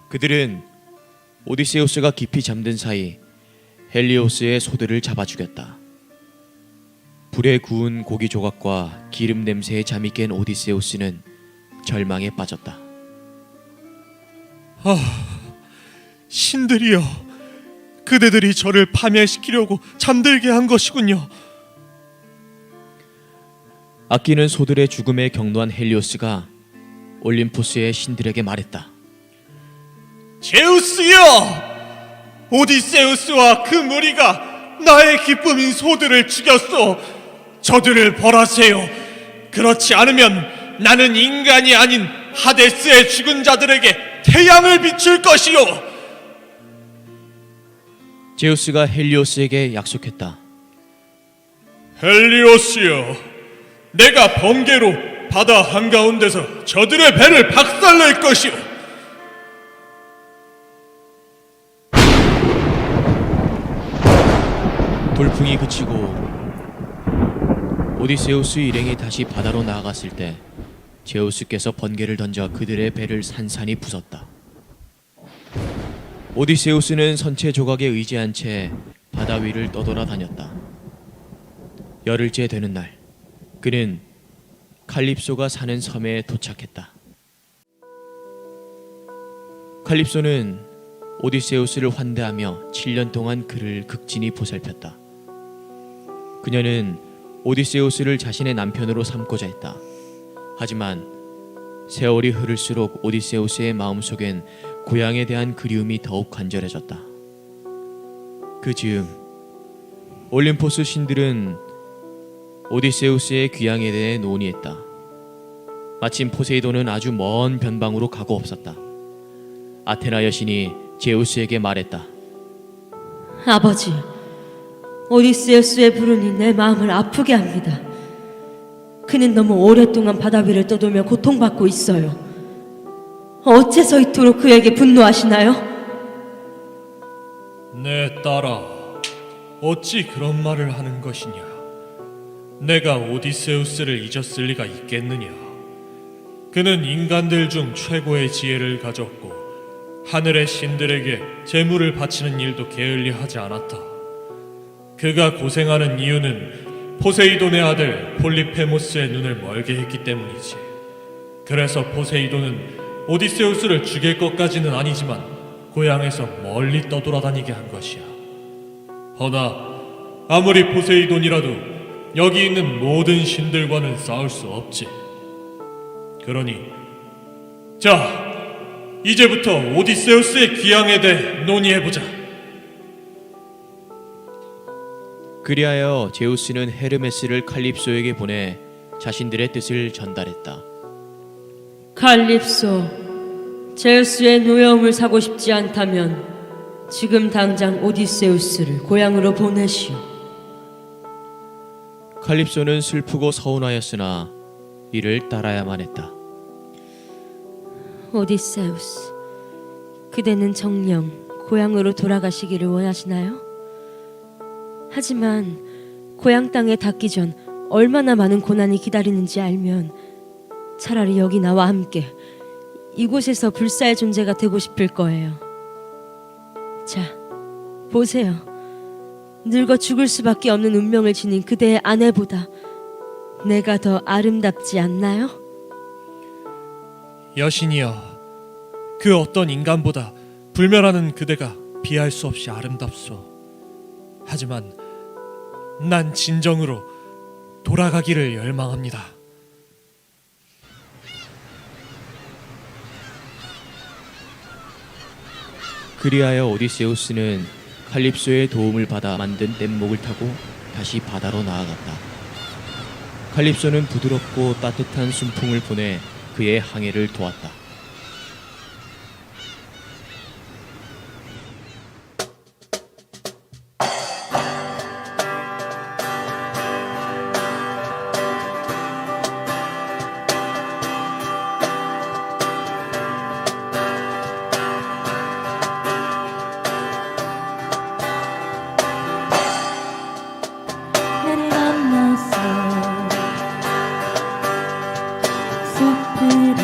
C: 그들은 오디세우스가 깊이 잠든 사이 헬리오스의 소들을 잡아 죽였다. 불에 구운 고기 조각과 기름 냄새에 잠이 깬 오디세우스는 절망에 빠졌다.
D: 신들이여, 그대들이 저를 파멸시키려고 잠들게 한 것이군요.
C: 아끼는 소들의 죽음에 경노한 헬리오스가 올림포스의 신들에게 말했다.
D: 제우스여! 오디세우스와 그 무리가 나의 기쁨인 소들을 죽였소. 저들을 벌하세요. 그렇지 않으면 나는 인간이 아닌 하데스의 죽은 자들에게 태양을 비출 것이요.
C: 제우스가 헬리오스에게 약속했다.
D: 헬리오스여, 내가 번개로 바다 한가운데서 저들의 배를 박살낼 것이오.
C: 돌풍이 그치고 오디세우스 일행이 다시 바다로 나아갔을 때 제우스께서 번개를 던져 그들의 배를 산산이 부쉈다. 오디세우스는 선체 조각에 의지한 채 바다 위를 떠돌아다녔다. 열흘째 되는 날, 그는 칼립소가 사는 섬에 도착했다. 칼립소는 오디세우스를 환대하며 7년 동안 그를 극진히 보살폈다. 그녀는 오디세우스를 자신의 남편으로 삼고자 했다. 하지만 세월이 흐를수록 오디세우스의 마음속엔 고향에 대한 그리움이 더욱 간절해졌다. 그 즈음 올림포스 신들은 오디세우스의 귀향에 대해 논의했다. 마침 포세이돈은 아주 먼 변방으로 가고 없었다. 아테나 여신이 제우스에게 말했다.
E: 아버지, 오디세우스의 부름이 내 마음을 아프게 합니다. 그는 너무 오랫동안 바다 위를 떠돌며 고통받고 있어요. 어째서 이토록 그에게 분노하시나요?
D: 내 딸아, 어찌 그런 말을 하는 것이냐? 내가 오디세우스를 잊었을 리가 있겠느냐? 그는 인간들 중 최고의 지혜를 가졌고 하늘의 신들에게 재물을 바치는 일도 게을리하지 않았다. 그가 고생하는 이유는 포세이돈의 아들 폴리페모스의 눈을 멀게 했기 때문이지. 그래서 포세이돈은 오디세우스를 죽일 것까지는 아니지만 고향에서 멀리 떠돌아다니게 한 것이야. 허나 아무리 포세이돈이라도 여기 있는 모든 신들과는 싸울 수 없지. 그러니 자, 이제부터 오디세우스의 귀향에 대해 논의해보자.
C: 그리하여 제우스는 헤르메스를 칼립소에게 보내 자신들의 뜻을 전달했다.
E: 칼립소, 제우스의 노여움을 사고 싶지 않다면 지금 당장 오디세우스를 고향으로 보내시오.
C: 칼립소는 슬프고 서운하였으나 이를 따라야만 했다.
B: 오디세우스, 그대는 정녕 고향으로 돌아가시기를 원하시나요? 하지만 고향 땅에 닿기 전 얼마나 많은 고난이 기다리는지 알면 차라리 여기 나와 함께 이곳에서 불사의 존재가 되고 싶을 거예요. 자, 보세요. 늙어 죽을 수밖에 없는 운명을 지닌 그대의 아내보다 내가 더 아름답지 않나요?
D: 여신이여, 그 어떤 인간보다 불멸하는 그대가 비할 수 없이 아름답소. 하지만 난 진정으로 돌아가기를 열망합니다.
C: 그리하여 오디세우스는 칼립소의 도움을 받아 만든 뗏목을 타고 다시 바다로 나아갔다. 칼립소는 부드럽고 따뜻한 순풍을 보내 그의 항해를 도왔다.
H: 해를 건너서 숲으로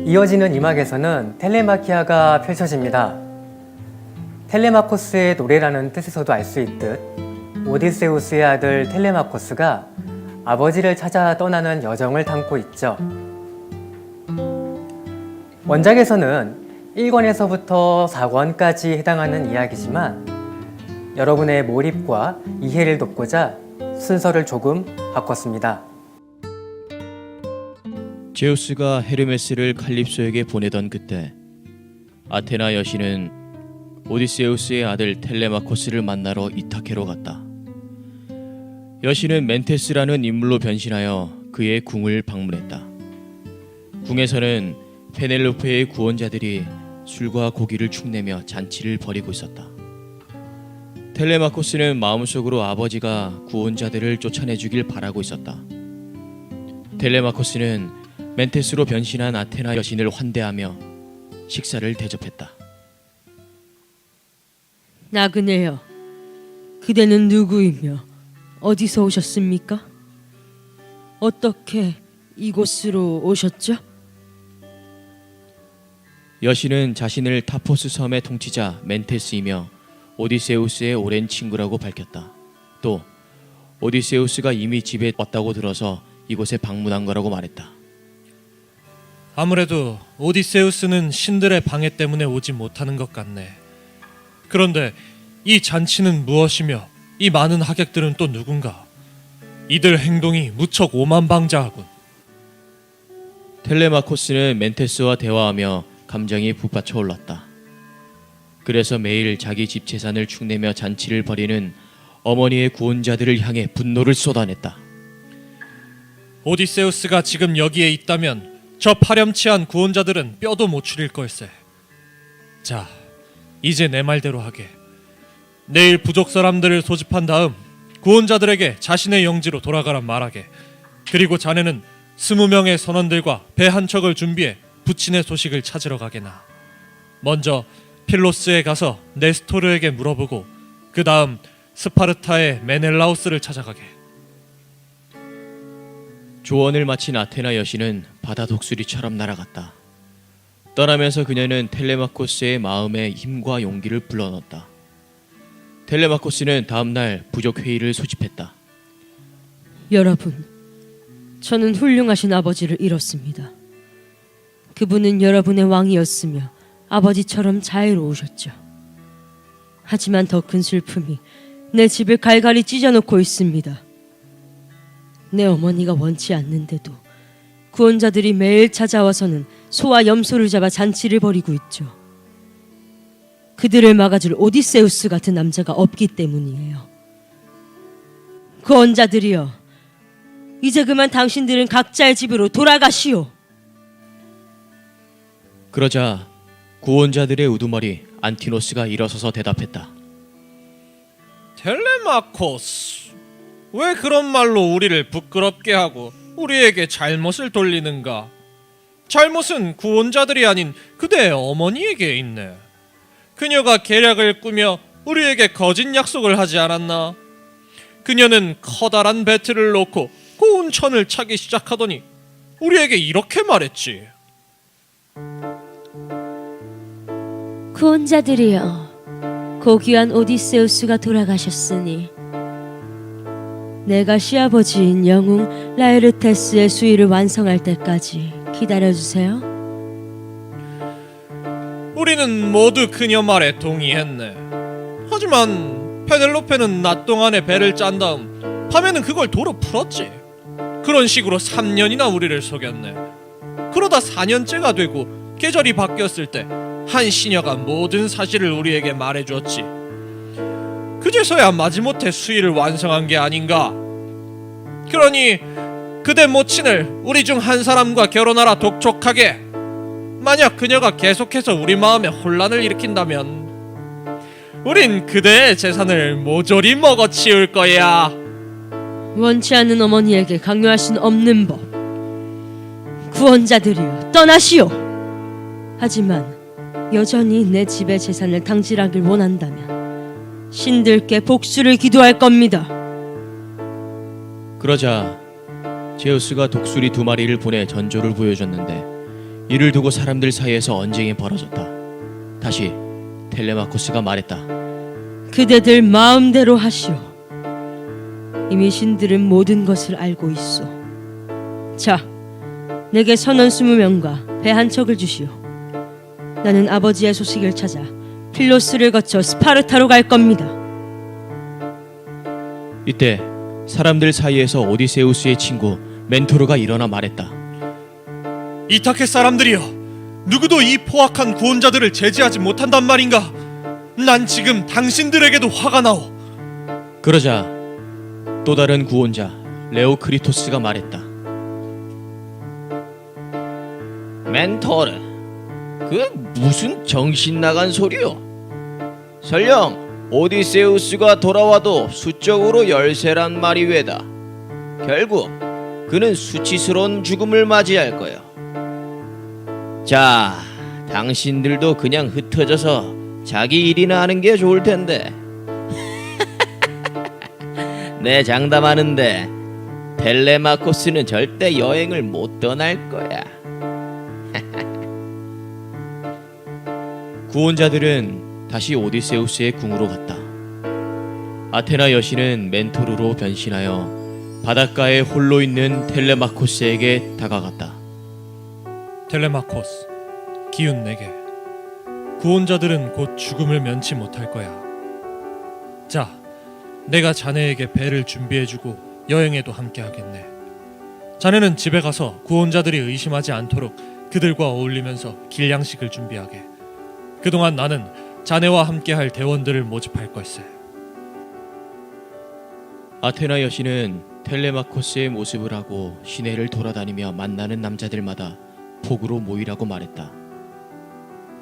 A: 이어지는 이막에서는 텔레마키아가 펼쳐집니다. 텔레마코스의 노래라는 뜻에서도 알 수 있듯 오디세우스의 아들 텔레마코스가 아버지를 찾아 떠나는 여정을 담고 있죠. 원작에서는 1권에서부터 4권까지 해당하는 이야기지만 여러분의 몰입과 이해를 돕고자 순서를 조금 바꿨습니다.
C: 제우스가 헤르메스를 칼립소에게 보내던 그때 아테나 여신은 오디세우스의 아들 텔레마코스를 만나러 이타케로 갔다. 여신은 멘테스라는 인물로 변신하여 그의 궁을 방문했다. 궁에서는 페넬로페의 구원자들이 술과 고기를 축내며 잔치를 벌이고 있었다. 텔레마코스는 마음속으로 아버지가 구원자들을 쫓아내주길 바라고 있었다. 텔레마코스는 멘테스로 변신한 아테나 여신을 환대하며 식사를 대접했다.
E: 나그네여, 그대는 누구이며 어디서 오셨습니까? 어떻게 이곳으로 오셨죠?
C: 여신은 자신을 타포스 섬의 통치자 멘테스이며 오디세우스의 오랜 친구라고 밝혔다. 또 오디세우스가 이미 집에 왔다고 들어서 이곳에 방문한 거라고 말했다.
D: 아무래도 오디세우스는 신들의 방해 때문에 오지 못하는 것 같네. 그런데 이 잔치는 무엇이며 이 많은 하객들은 또 누군가? 이들 행동이 무척 오만방자하군.
C: 텔레마코스는 멘테스와 대화하며 감정이 북받쳐 올랐다. 그래서 매일 자기 집 재산을 축내며 잔치를 벌이는 어머니의 구원자들을 향해 분노를 쏟아냈다.
D: 오디세우스가 지금 여기에 있다면 저 파렴치한 구원자들은 뼈도 못 추릴 걸세. 자, 이제 내 말대로 하게. 내일 부족 사람들을 소집한 다음 구원자들에게 자신의 영지로 돌아가란 말하게. 그리고 자네는 20명의 선원들과 배 한 척을 준비해 부친의 소식을 찾으러 가게나. 먼저 필로스에 가서 네스토르에게 물어보고 그 다음 스파르타의 메넬라우스를 찾아가게.
C: 조언을 마친 아테나 여신은 바다 독수리처럼 날아갔다. 떠나면서 그녀는 텔레마코스의 마음에 힘과 용기를 불러넣었다. 텔레마코스는 다음날 부족 회의를 소집했다.
E: 여러분, 저는 훌륭하신 아버지를 잃었습니다. 그분은 여러분의 왕이었으며 아버지처럼 자애로우셨죠. 하지만 더 큰 슬픔이 내 집을 갈갈이 찢어놓고 있습니다. 내 어머니가 원치 않는데도 구원자들이 매일 찾아와서는 소와 염소를 잡아 잔치를 벌이고 있죠. 그들을 막아줄 오디세우스 같은 남자가 없기 때문이에요. 구원자들이여, 이제 그만 당신들은 각자의 집으로 돌아가시오.
C: 그러자 구원자들의 우두머리 안티노스가 일어서서 대답했다.
D: 텔레마코스, 왜 그런 말로 우리를 부끄럽게 하고 우리에게 잘못을 돌리는가? 잘못은 구원자들이 아닌 그대의 어머니에게 있네. 그녀가 계략을 꾸며 우리에게 거짓 약속을 하지 않았나? 그녀는 커다란 배틀을 놓고 고운 천을 차기 시작하더니 우리에게 이렇게 말했지.
B: 구원자들이여, 고귀한 오디세우스가 돌아가셨으니 내가 시아버지인 영웅 라에르테스의 수위를 완성할 때까지 기다려주세요.
D: 우리는 모두 그녀 말에 동의했네. 하지만 페넬로페는 낮 동안에 배를 짠 다음 밤에는 그걸 도로 풀었지. 그런 식으로 3년이나 우리를 속였네. 그러다 4년째가 되고 계절이 바뀌었을 때 한 시녀가 모든 사실을 우리에게 말해주었지. 그제서야 마지못해 수의를 완성한 게 아닌가. 그러니 그대 모친을 우리 중 한 사람과 결혼하라 독촉하게. 만약 그녀가 계속해서 우리 마음에 혼란을 일으킨다면 우린 그대의 재산을 모조리 먹어치울 거야.
E: 원치 않는 어머니에게 강요할 순 없는 법. 구원자들이여, 떠나시오. 하지만 여전히 내 집의 재산을 탕질하길 원한다면 신들께 복수를 기도할 겁니다.
C: 그러자 제우스가 독수리 2마리를 보내 전조를 보여줬는데 이를 두고 사람들 사이에서 언쟁이 벌어졌다. 다시 텔레마코스가 말했다.
E: 그대들 마음대로 하시오. 이미 신들은 모든 것을 알고 있어. 자, 내게 선원 20명과 배 한 척을 주시오. 나는 아버지의 소식을 찾아 필로스를 거쳐 스파르타로 갈 겁니다.
C: 이때 사람들 사이에서 오디세우스의 친구 멘토르가 일어나 말했다.
D: 이타케 사람들이여, 누구도 이 포악한 구원자들을 제지하지 못한단 말인가? 난 지금 당신들에게도 화가 나오.
C: 그러자 또 다른 구원자 레오크리토스가 말했다.
G: 멘토르, 그 무슨 정신 나간 소리요? 설령 오디세우스가 돌아와도 수적으로 열세란 말이 왜다. 결국 그는 수치스러운 죽음을 맞이할 거야. 자, 당신들도 그냥 흩어져서 자기 일이나 하는 게 좋을 텐데. 내 장담하는데 텔레마코스는 절대 여행을 못 떠날 거야.
C: 구원자들은 다시 오디세우스의 궁으로 갔다. 아테나 여신은 멘토르로 변신하여 바닷가에 홀로 있는 텔레마코스에게 다가갔다.
D: 텔레마코스, 기운 내게. 구원자들은 곧 죽음을 면치 못할 거야. 자, 내가 자네에게 배를 준비해주고 여행에도 함께하겠네. 자네는 집에 가서 구원자들이 의심하지 않도록 그들과 어울리면서 길양식을 준비하게. 그동안 나는 자네와 함께할 대원들을 모집할 걸세.
C: 아테나 여신은 텔레마코스의 모습을 하고 시내를 돌아다니며 만나는 남자들마다 폭우로 모이라고 말했다.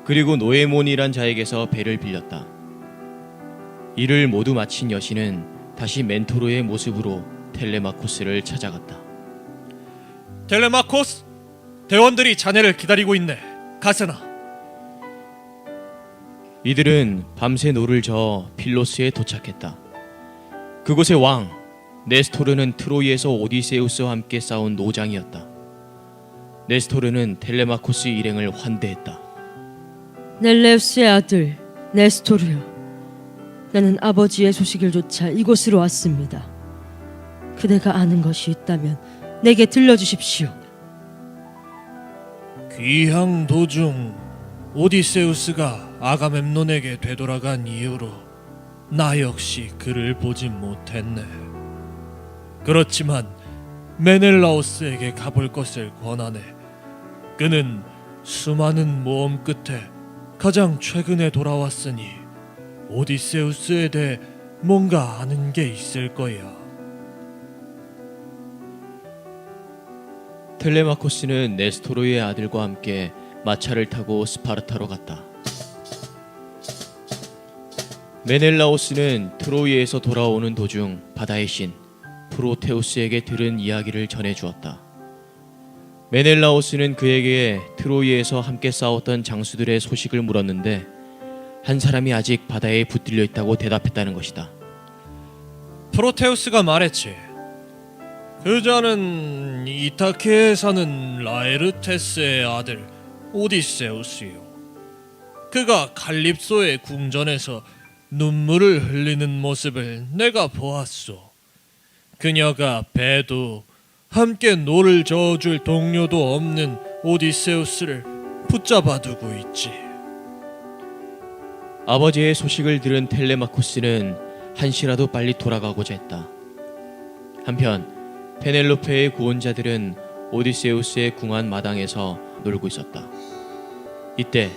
C: 그리고 노에몬이란 자에게서 배를 빌렸다. 이를 모두 마친 여신은 다시 멘토르의 모습으로 텔레마코스를 찾아갔다.
D: 텔레마코스, 대원들이 자네를 기다리고 있네. 가세나.
C: 이들은 밤새 노를 저어 필로스에 도착했다. 그곳의 왕 네스토르는 트로이에서 오디세우스와 함께 싸운 노장이었다. 네스토르는 텔레마코스 일행을 환대했다.
E: 넬레우스의 아들 네스토르요. 나는 아버지의 소식을 쫓아 이곳으로 왔습니다. 그대가 아는 것이 있다면 내게 들려주십시오.
D: 귀향 도중 오디세우스가 아가멤논에게 되돌아간 이후로 나 역시 그를 보지 못했네. 그렇지만 메넬라오스에게 가볼 것을 권하네. 그는 수많은 모험 끝에 가장 최근에 돌아왔으니 오디세우스에 대해 뭔가 아는 게 있을 거야.
C: 텔레마코스는 네스토르의 아들과 함께 마차를 타고 스파르타로 갔다. 메넬라오스는 트로이에서 돌아오는 도중 바다의 신 프로테우스에게 들은 이야기를 전해주었다. 메넬라오스는 그에게 트로이에서 함께 싸웠던 장수들의 소식을 물었는데 한 사람이 아직 바다에 붙들려 있다고 대답했다는 것이다.
D: 프로테우스가 말했지. 그자는 이타케에 사는 라에르테스의 아들 오디세우스요. 그가 칼립소의 궁전에서 눈물을 흘리는 모습을 내가 보았소. 그녀가 배도 함께 노를 저어줄 동료도 없는 오디세우스를 붙잡아 두고 있지.
C: 아버지의 소식을 들은 텔레마코스는 한시라도 빨리 돌아가고자 했다. 한편 페넬로페의 구원자들은 오디세우스의 궁안 마당에서 놀고 있었다. 이때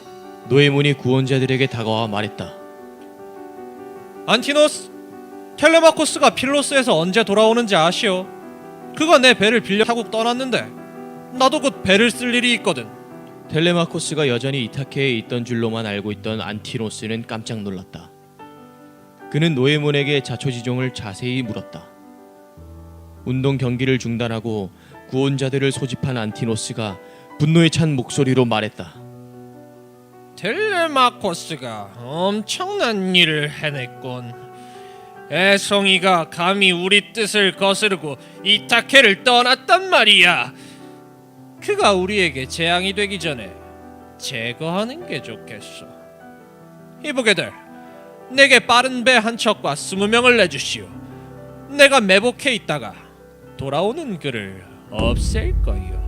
C: 노에몬이 구원자들에게 다가와 말했다.
D: 안티노스, 텔레마코스가 필로스에서 언제 돌아오는지 아시오? 그가 내 배를 빌려 타고 떠났는데 나도 곧 배를 쓸 일이 있거든.
C: 텔레마코스가 여전히 이타케에 있던 줄로만 알고 있던 안티노스는 깜짝 놀랐다. 그는 노에몬에게 자초지종을 자세히 물었다. 운동 경기를 중단하고 구원자들을 소집한 안티노스가 분노에 찬 목소리로 말했다.
D: 텔레마코스가 엄청난 일을 해냈군. 애송이가 감히 우리 뜻을 거스르고 이타케를 떠났단 말이야. 그가 우리에게 재앙이 되기 전에 제거하는 게 좋겠어. 이보게들, 내게 빠른 배 한 척과 20명을 내주시오. 내가 매복해 있다가 돌아오는 그를 없앨 거요.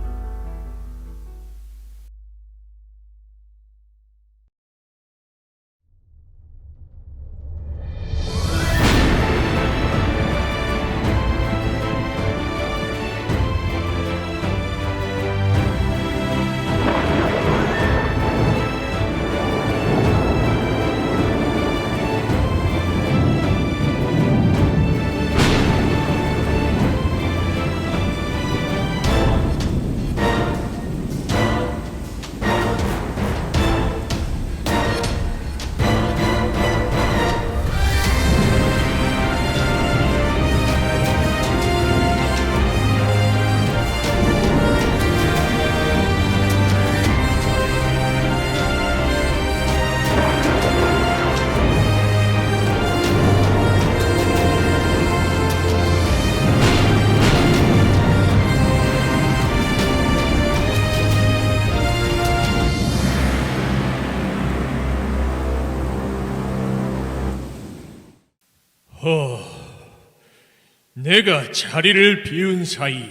D: 내가 자리를 비운 사이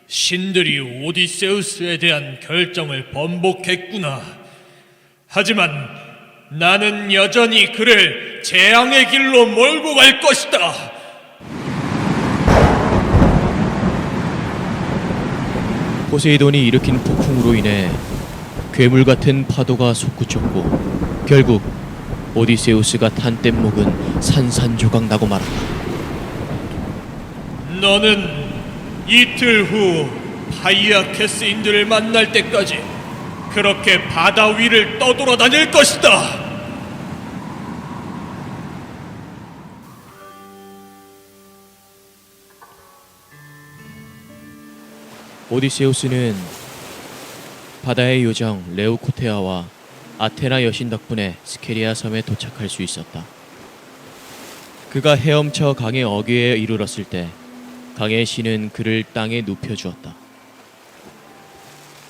D: 신들이 오디세우스에 대한 결정을 번복했구나. 하지만 나는 여전히 그를 재앙의 길로 몰고 갈 것이다.
C: 포세이돈이 일으킨 폭풍으로 인해 괴물 같은 파도가 솟구쳤고 결국 오디세우스가 탄 뗏목은 산산조각 나고 말았다.
D: 너는 이틀 후 파이아케스인들을 만날 때까지 그렇게 바다 위를 떠돌아다닐 것이다.
C: 오디세우스는 바다의 요정 레오코테아와 아테나 여신 덕분에 스케리아 섬에 도착할 수 있었다. 그가 헤엄쳐 강의 어귀에 이르렀을 때 강의 신은 그를 땅에 눕혀주었다.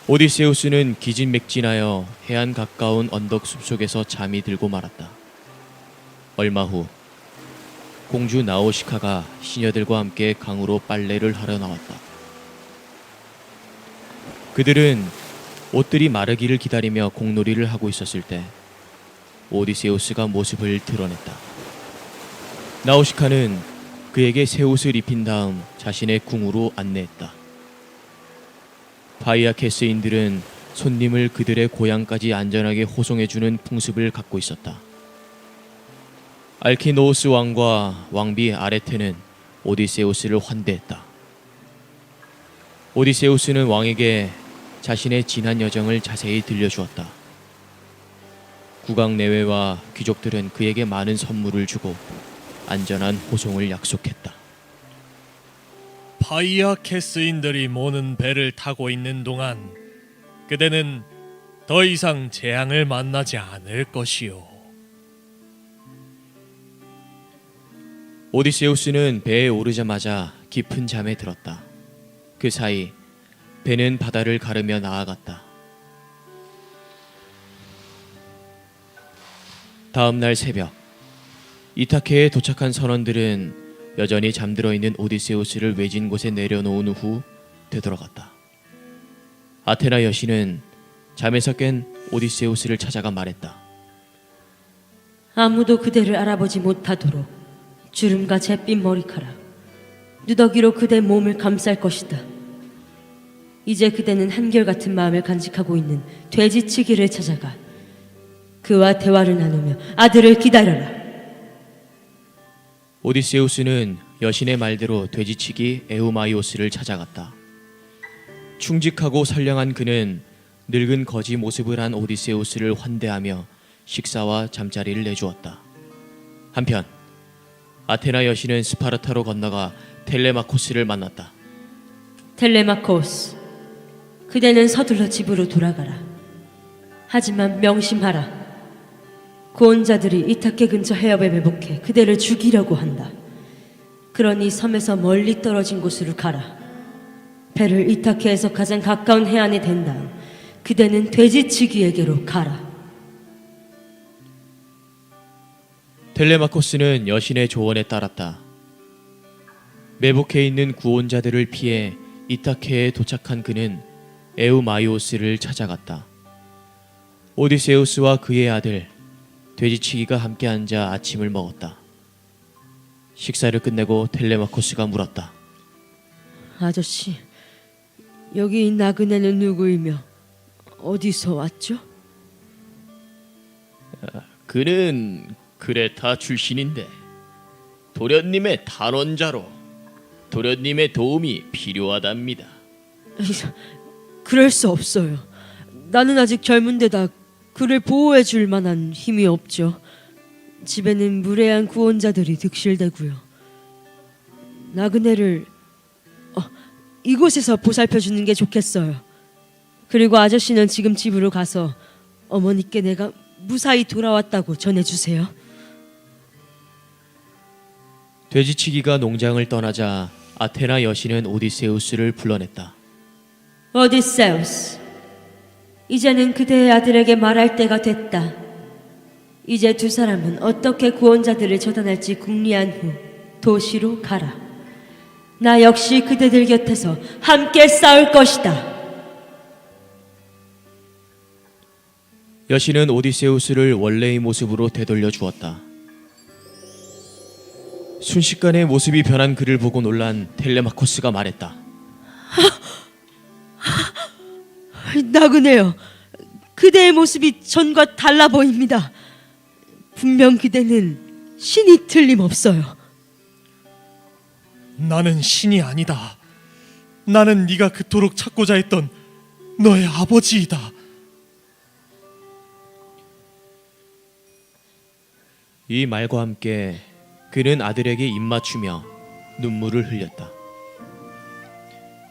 C: 오디세우스는 기진맥진하여 해안 가까운 언덕 숲속에서 잠이 들고 말았다. 얼마 후 공주 나오시카가 시녀들과 함께 강으로 빨래를 하러 나왔다. 그들은 옷들이 마르기를 기다리며 공놀이를 하고 있었을 때 오디세우스가 모습을 드러냈다. 나오시카는 그에게 새 옷을 입힌 다음 자신의 궁으로 안내했다. 파이아케스인들은 손님을 그들의 고향까지 안전하게 호송해주는 풍습을 갖고 있었다. 알키노우스 왕과 왕비 아레테는 오디세우스를 환대했다. 오디세우스는 왕에게 자신의 지난 여정을 자세히 들려주었다. 국왕 내외와 귀족들은 그에게 많은 선물을 주고 안전한 호송을 약속했다.
D: 파이아케스인들이 모는 배를 타고 있는 동안 그대는 더 이상 재앙을 만나지 않을 것이요.
C: 오디세우스는 배에 오르자마자 깊은 잠에 들었다. 그 사이 배는 바다를 가르며 나아갔다. 다음 날 새벽, 이타케에 도착한 선원들은 여전히 잠들어 있는 오디세우스를 외진 곳에 내려놓은 후 되돌아갔다. 아테나 여신은 잠에서 깬 오디세우스를 찾아가 말했다.
B: 아무도 그대를 알아보지 못하도록 주름과 잿빛 머리카락, 누더기로 그대 몸을 감쌀 것이다. 이제 그대는 한결같은 마음을 간직하고 있는 돼지치기를 찾아가 그와 대화를 나누며 아들을 기다려라.
C: 오디세우스는 여신의 말대로 돼지치기 에우마이오스를 찾아갔다. 충직하고 선량한 그는 늙은 거지 모습을 한 오디세우스를 환대하며 식사와 잠자리를 내주었다. 한편 아테나 여신은 스파르타로 건너가 텔레마코스를 만났다.
B: 텔레마코스, 그대는 서둘러 집으로 돌아가라. 하지만 명심하라. 고온자들이 이타케 근처 해협에 매복해 그대를 죽이려고 한다. 그러니 섬에서 멀리 떨어진 곳으로 가라.
E: 배를 이타케에서 가장 가까운 해안에 댄 다음 그대는 돼지치기에게로 가라.
C: 텔레마코스는 여신의 조언에 따랐다. 매복해 있는 구원자들을 피해 이타케에 도착한 그는 에우마이오스를 찾아갔다. 오디세우스와 그의 아들 돼지치기가 함께 앉아 아침을 먹었다. 식사를 끝내고 텔레마코스가 물었다.
E: 아저씨, 여기 이 나그네는 누구이며 어디서 왔죠?
F: 그는 그레타 출신인데 도련님의 단원자로 도련님의 도움이 필요하답니다.
E: 그럴 수 없어요. 나는 아직 젊은데다 그를 보호해 줄 만한 힘이 없죠. 집에는 무례한 구원자들이 득실대고요. 나그네를 이곳에서 보살펴 주는 게 좋겠어요. 그리고 아저씨는 지금 집으로 가서 어머니께 내가 무사히 돌아왔다고 전해주세요.
C: 돼지치기가 농장을 떠나자 아테나 여신은 오디세우스를 불러냈다.
E: 오디세우스, 이제는 그대의 아들에게 말할 때가 됐다. 이제 두 사람은 어떻게 구원자들을 처단할지 궁리한 후 도시로 가라. 나 역시 그대들 곁에서 함께 싸울 것이다.
C: 여신은 오디세우스를 원래의 모습으로 되돌려 주었다. 순식간에 모습이 변한 그를 보고 놀란 텔레마코스가 말했다.
E: 나그네요. 그대의 모습이 전과 달라 보입니다. 분명 그대는 신이 틀림없어요.
D: 나는 신이 아니다. 나는 네가 그토록 찾고자 했던 너의 아버지이다.
C: 이 말과 함께 그는 아들에게 입맞추며 눈물을 흘렸다.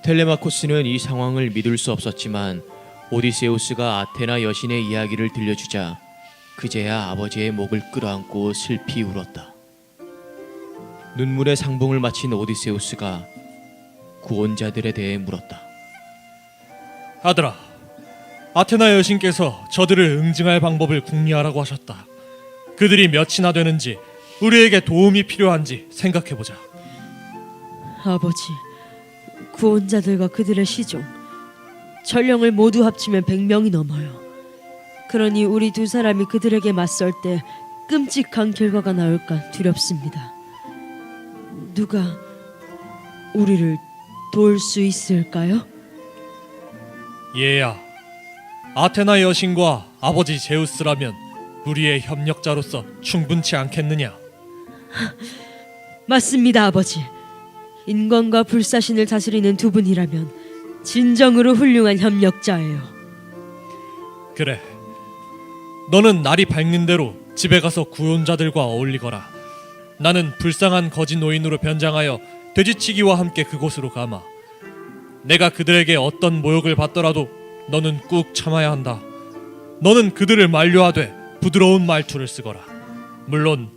C: 텔레마코스는 이 상황을 믿을 수 없었지만 오디세우스가 아테나 여신의 이야기를 들려주자 그제야 아버지의 목을 끌어안고 슬피 울었다. 눈물의 상봉을 마친 오디세우스가 구원자들에 대해 물었다.
D: 아들아, 아테나 여신께서 저들을 응징할 방법을 궁리하라고 하셨다. 그들이 몇이나 되는지 우리에게 도움이 필요한지 생각해보자.
E: 아버지, 구원자들과 그들의 시종, 전령을 모두 합치면 100명이 넘어요. 그러니 우리 두 사람이 그들에게 맞설 때 끔찍한 결과가 나올까 두렵습니다. 누가 우리를 도울 수 있을까요?
D: 얘야, 아테나 여신과 아버지 제우스라면 우리의 협력자로서 충분치 않겠느냐?
E: 맞습니다, 아버지. 인권과 불사신을 다스리는 두 분이라면 진정으로 훌륭한 협력자예요.
D: 그래, 너는 날이 밝는 대로 집에 가서 구원자들과 어울리거라. 나는 불쌍한 거지 노인으로 변장하여 돼지치기와 함께 그곳으로 가마. 내가 그들에게 어떤 모욕을 받더라도 너는 꾹 참아야 한다. 너는 그들을 만류하되 부드러운 말투를 쓰거라. 물론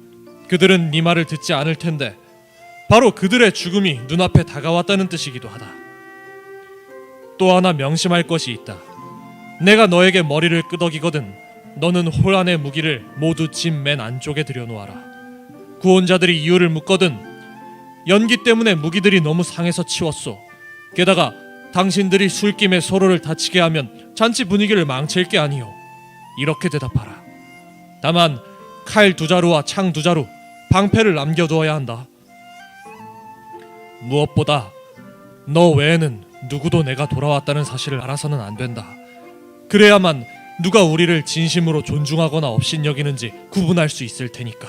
D: 그들은 네 말을 듣지 않을 텐데 바로 그들의 죽음이 눈앞에 다가왔다는 뜻이기도 하다. 또 하나 명심할 것이 있다. 내가 너에게 머리를 끄덕이거든 너는 호란의 무기를 모두 집 맨 안쪽에 들여놓아라. 구원자들이 이유를 묻거든 연기 때문에 무기들이 너무 상해서 치웠소. 게다가 당신들이 술김에 서로를 다치게 하면 잔치 분위기를 망칠 게 아니오. 이렇게 대답하라. 다만 칼 2자루와 창 2자루, 방패를 남겨두어야 한다. 무엇보다 너 외에는 누구도 내가 돌아왔다는 사실을 알아서는 안 된다. 그래야만 누가 우리를 진심으로 존중하거나 업신여기는지 구분할 수 있을 테니까.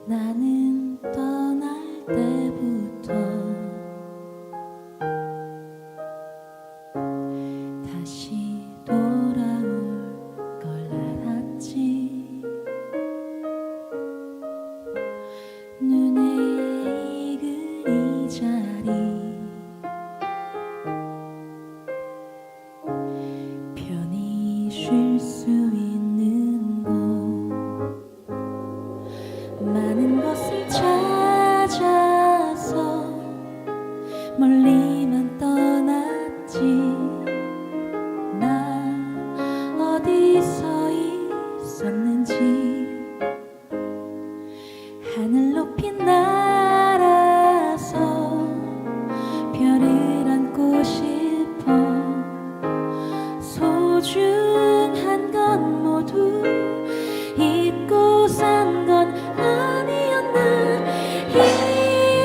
H: 나는 떠날 때부터 다시 돌아올 걸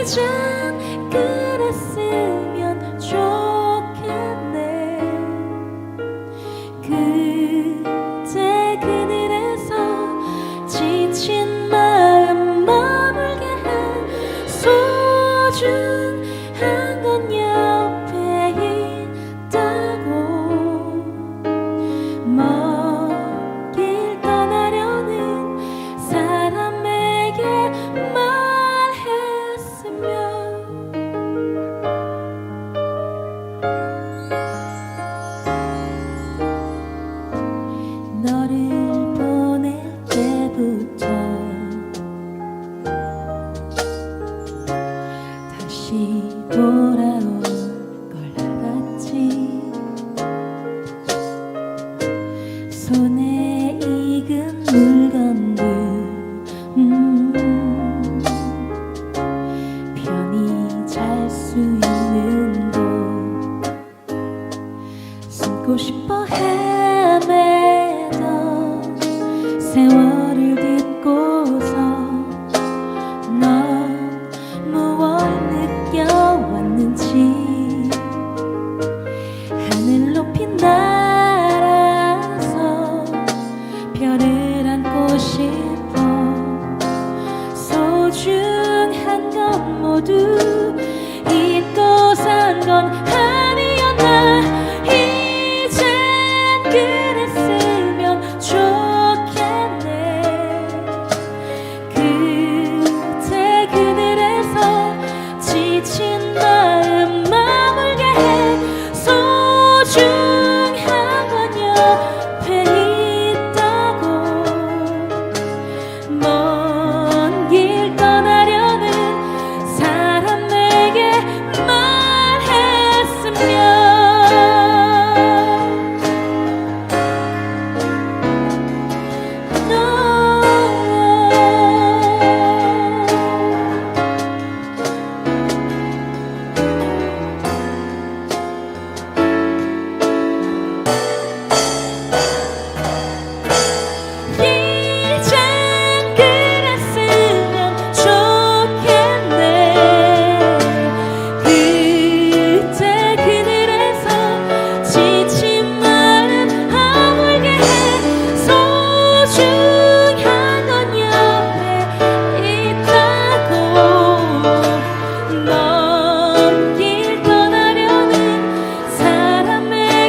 H: 이젠 그랬으면 좋겠네. 그때 그늘에서 지친 마음 머물게 한 소중한 건 옆에 있다고. 먼 길 떠나려는 사람에게 말했으며 너를 보낼 때부터 다시 돌아올 걸 알았지. 손에 익은 물건들 편히 잘 수 있는 곳 숨고 싶어 헤매던 세월을 딛고서 넌 무얼 느껴왔는지. 하늘 높이 날아서 별을 안고 싶어. 소중한 건 모두 잊고 산 건 아니었나. 이젠 그랬으면 좋겠네. 그때 그늘에서 지친 마음 머물게 해. 소중한 건 옆에 있다고. 먼 길 떠나려는 사람에게 말했으며 이젠 그랬으면 좋겠네. 그때 그늘에서 지친 마음 아물게 해. 소중한 건 옆에 있다고. 먼 길 떠나려는 사람에게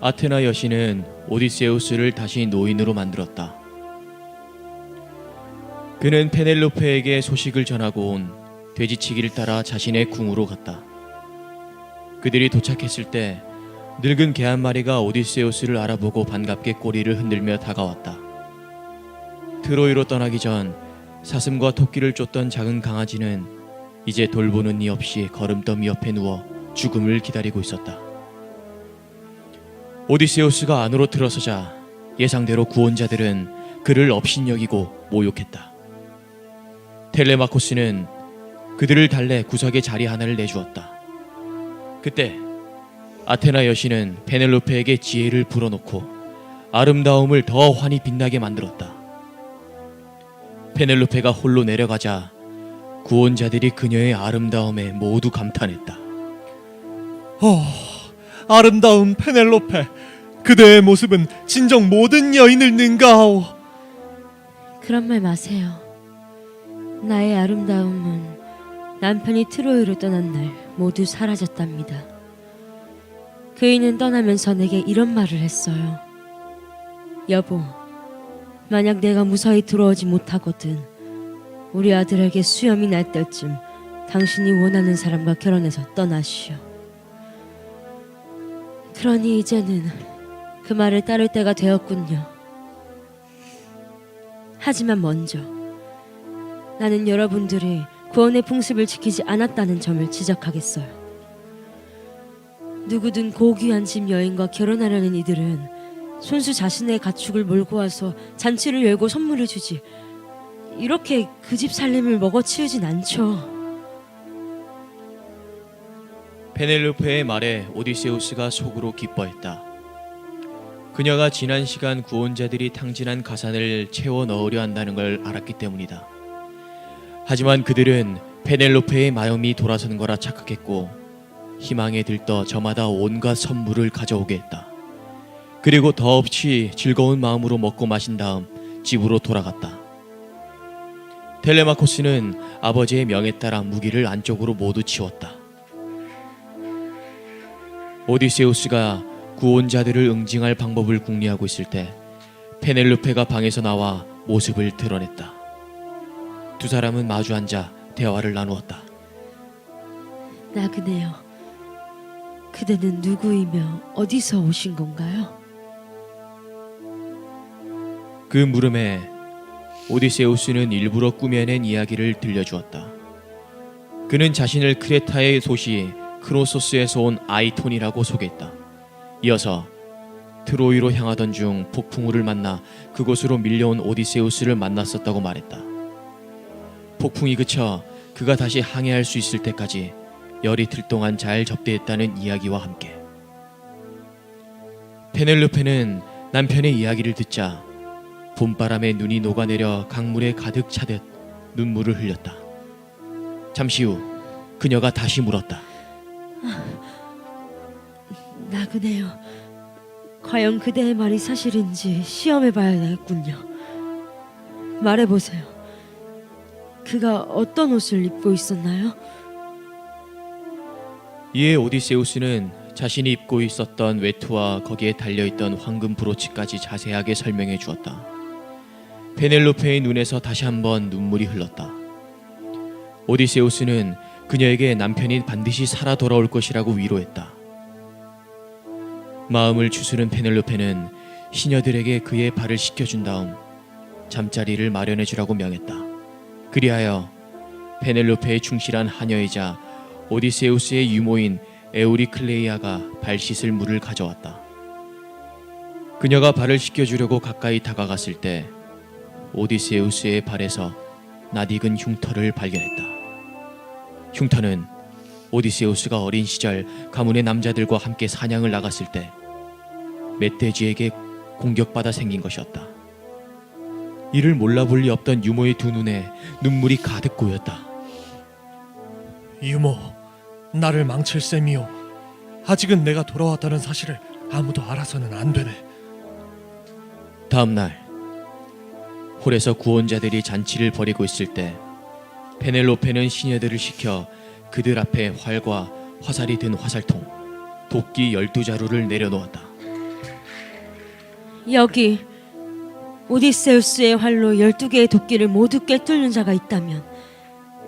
C: 아테나 여신은 오디세우스를 다시 노인으로 만들었다. 그는 페넬로페에게 소식을 전하고 온 돼지치기를 따라 자신의 궁으로 갔다. 그들이 도착했을 때 늙은 개 한 마리가 오디세우스를 알아보고 반갑게 꼬리를 흔들며 다가왔다. 트로이로 떠나기 전 사슴과 토끼를 쫓던 작은 강아지는 이제 돌보는 이 없이 걸음더미 옆에 누워 죽음을 기다리고 있었다. 오디세우스가 안으로 들어서자 예상대로 구원자들은 그를 업신여기고 모욕했다. 텔레마코스는 그들을 달래 구석에 자리 하나를 내주었다. 그때 아테나 여신은 페넬로페에게 지혜를 불어넣고 아름다움을 더 환히 빛나게 만들었다. 페넬로페가 홀로 내려가자 구원자들이 그녀의 아름다움에 모두 감탄했다.
D: 아름다운 페넬로페, 그대의 모습은 진정 모든 여인을 능가하오.
B: 그런 말 마세요. 나의 아름다움은 남편이 트로이로 떠난 날 모두 사라졌답니다. 그이는 떠나면서 내게 이런 말을 했어요. 여보, 만약 내가 무사히 들어오지 못하거든 우리 아들에게 수염이 날 때쯤 당신이 원하는 사람과 결혼해서 떠나시오. 그러니 이제는 그 말을 따를 때가 되었군요. 하지만 먼저 나는 여러분들이 구원의 풍습을 지키지 않았다는 점을 지적하겠어요. 누구든 고귀한 집 여인과 결혼하려는 이들은 손수 자신의 가축을 몰고 와서 잔치를 열고 선물을 주지, 이렇게 그 집 살림을 먹어치우진 않죠.
C: 페넬로페의 말에 오디세우스가 속으로 기뻐했다. 그녀가 지난 시간 구원자들이 탕진한 가산을 채워 넣으려 한다는 걸 알았기 때문이다. 하지만 그들은 페넬로페의 마음이 돌아서는 거라 착각했고 희망에 들떠 저마다 온갖 선물을 가져오게 했다. 그리고 더없이 즐거운 마음으로 먹고 마신 다음 집으로 돌아갔다. 텔레마코스는 아버지의 명에 따라 무기를 안쪽으로 모두 치웠다. 오디세우스가 구원자들을 응징할 방법을 궁리하고 있을 때 페넬로페가 방에서 나와 모습을 드러냈다. 두 사람은 마주 앉아 대화를 나누었다.
B: 나그네요. 그대는 누구이며 어디서 오신 건가요?
C: 그 물음에 오디세우스는 일부러 꾸며낸 이야기를 들려주었다. 그는 자신을 크레타의 도시 크로소스에서 온 아이톤이라고 소개했다. 이어서 트로이로 향하던 중 폭풍우를 만나 그곳으로 밀려온 오디세우스를 만났었다고 말했다. 폭풍이 그쳐 그가 다시 항해할 수 있을 때까지 열이틀 동안 잘 접대했다는 이야기와 함께 페넬로페는 남편의 이야기를 듣자 봄바람에 눈이 녹아내려 강물에 가득 차듯 눈물을 흘렸다. 잠시 후 그녀가 다시 물었다.
B: 나그네요. 과연 그대의 말이 사실인지 시험해봐야 되겠군요. 말해보세요. 그가 어떤 옷을 입고 있었나요?
C: 이에 오디세우스는 자신이 입고 있었던 외투와 거기에 달려있던 황금 브로치까지 자세하게 설명해 주었다. 페넬로페의 눈에서 다시 한번 눈물이 흘렀다. 오디세우스는 그녀에게 남편이 반드시 살아 돌아올 것이라고 위로했다. 마음을 추스른 페넬로페는 시녀들에게 그의 발을 씻겨준 다음 잠자리를 마련해 주라고 명했다. 그리하여 페넬로페의 충실한 하녀이자 오디세우스의 유모인 에우리클레이아가 발 씻을 물을 가져왔다. 그녀가 발을 씻겨주려고 가까이 다가갔을 때 오디세우스의 발에서 낯익은 흉터를 발견했다. 흉터는 오디세우스가 어린 시절 가문의 남자들과 함께 사냥을 나갔을 때 멧돼지에게 공격받아 생긴 것이었다. 이를 몰라볼 리 없던 유모의 두 눈에 눈물이 가득 고였다.
D: 유모, 나를 망칠 셈이오. 아직은 내가 돌아왔다는 사실을 아무도 알아서는 안 되네.
C: 다음 날 홀에서 구원자들이 잔치를 벌이고 있을 때 페넬로페는 시녀들을 시켜 그들 앞에 활과 화살이 든 화살통, 도끼 12자루를 내려놓았다.
B: 여기 오디세우스의 활로 12개의 도끼를 모두 꿰뚫는 자가 있다면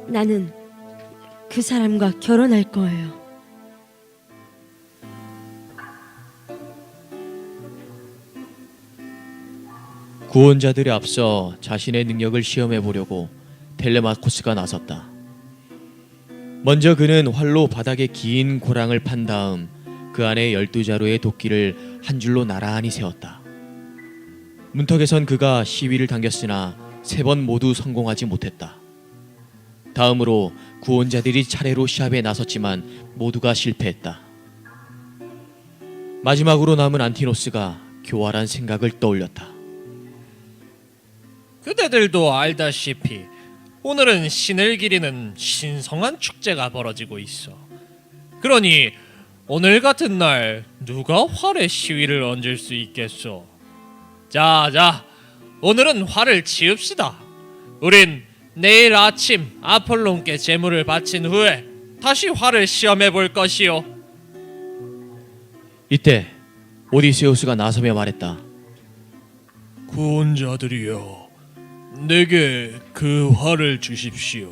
B: 나는 그 사람과 결혼할 거예요.
C: 구원자들에 앞서 자신의 능력을 시험해 보려고 텔레마코스가 나섰다. 먼저 그는 활로 바닥에 긴 고랑을 판 다음 그 안에 12자루의 도끼를 한 줄로 나란히 세웠다. 문턱에선 그가 시위를 당겼으나 3번 모두 성공하지 못했다. 다음으로 구원자들이 차례로 시합에 나섰지만 모두가 실패했다. 마지막으로 남은 안티노스가 교활한 생각을 떠올렸다.
D: 그대들도 알다시피 오늘은 신을 기리는 신성한 축제가 벌어지고 있어. 그러니 오늘 같은 날 누가 활에 시위를 얹을 수 있겠소? 자, 오늘은 활을 치웁시다. 우린 내일 아침 아폴론께 제물을 바친 후에 다시 활을 시험해 볼 것이요.
C: 이때 오디세우스가 나서며 말했다.
D: 구원자들이여, 내게 그 활을 주십시오.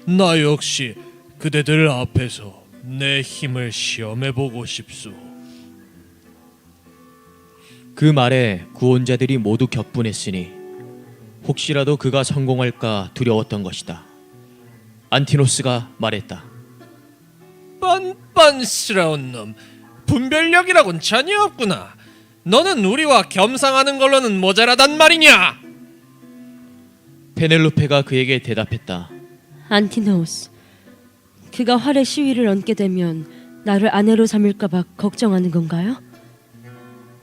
D: 나 역시 그대들 앞에서 내 힘을 시험해 보고 싶소.
C: 그 말에 구원자들이 모두 격분했으니 혹시라도 그가 성공할까 두려웠던 것이다. 안티노스가 말했다.
D: 뻔뻔스러운 놈, 분별력이라곤 전혀 없구나. 너는 우리와 겸상하는 걸로는 모자라단 말이냐?
C: 페넬로페가 그에게 대답했다.
B: 안티노우스, 그가 활의 시위를 얹게 되면 나를 아내로 삼을까봐 걱정하는 건가요?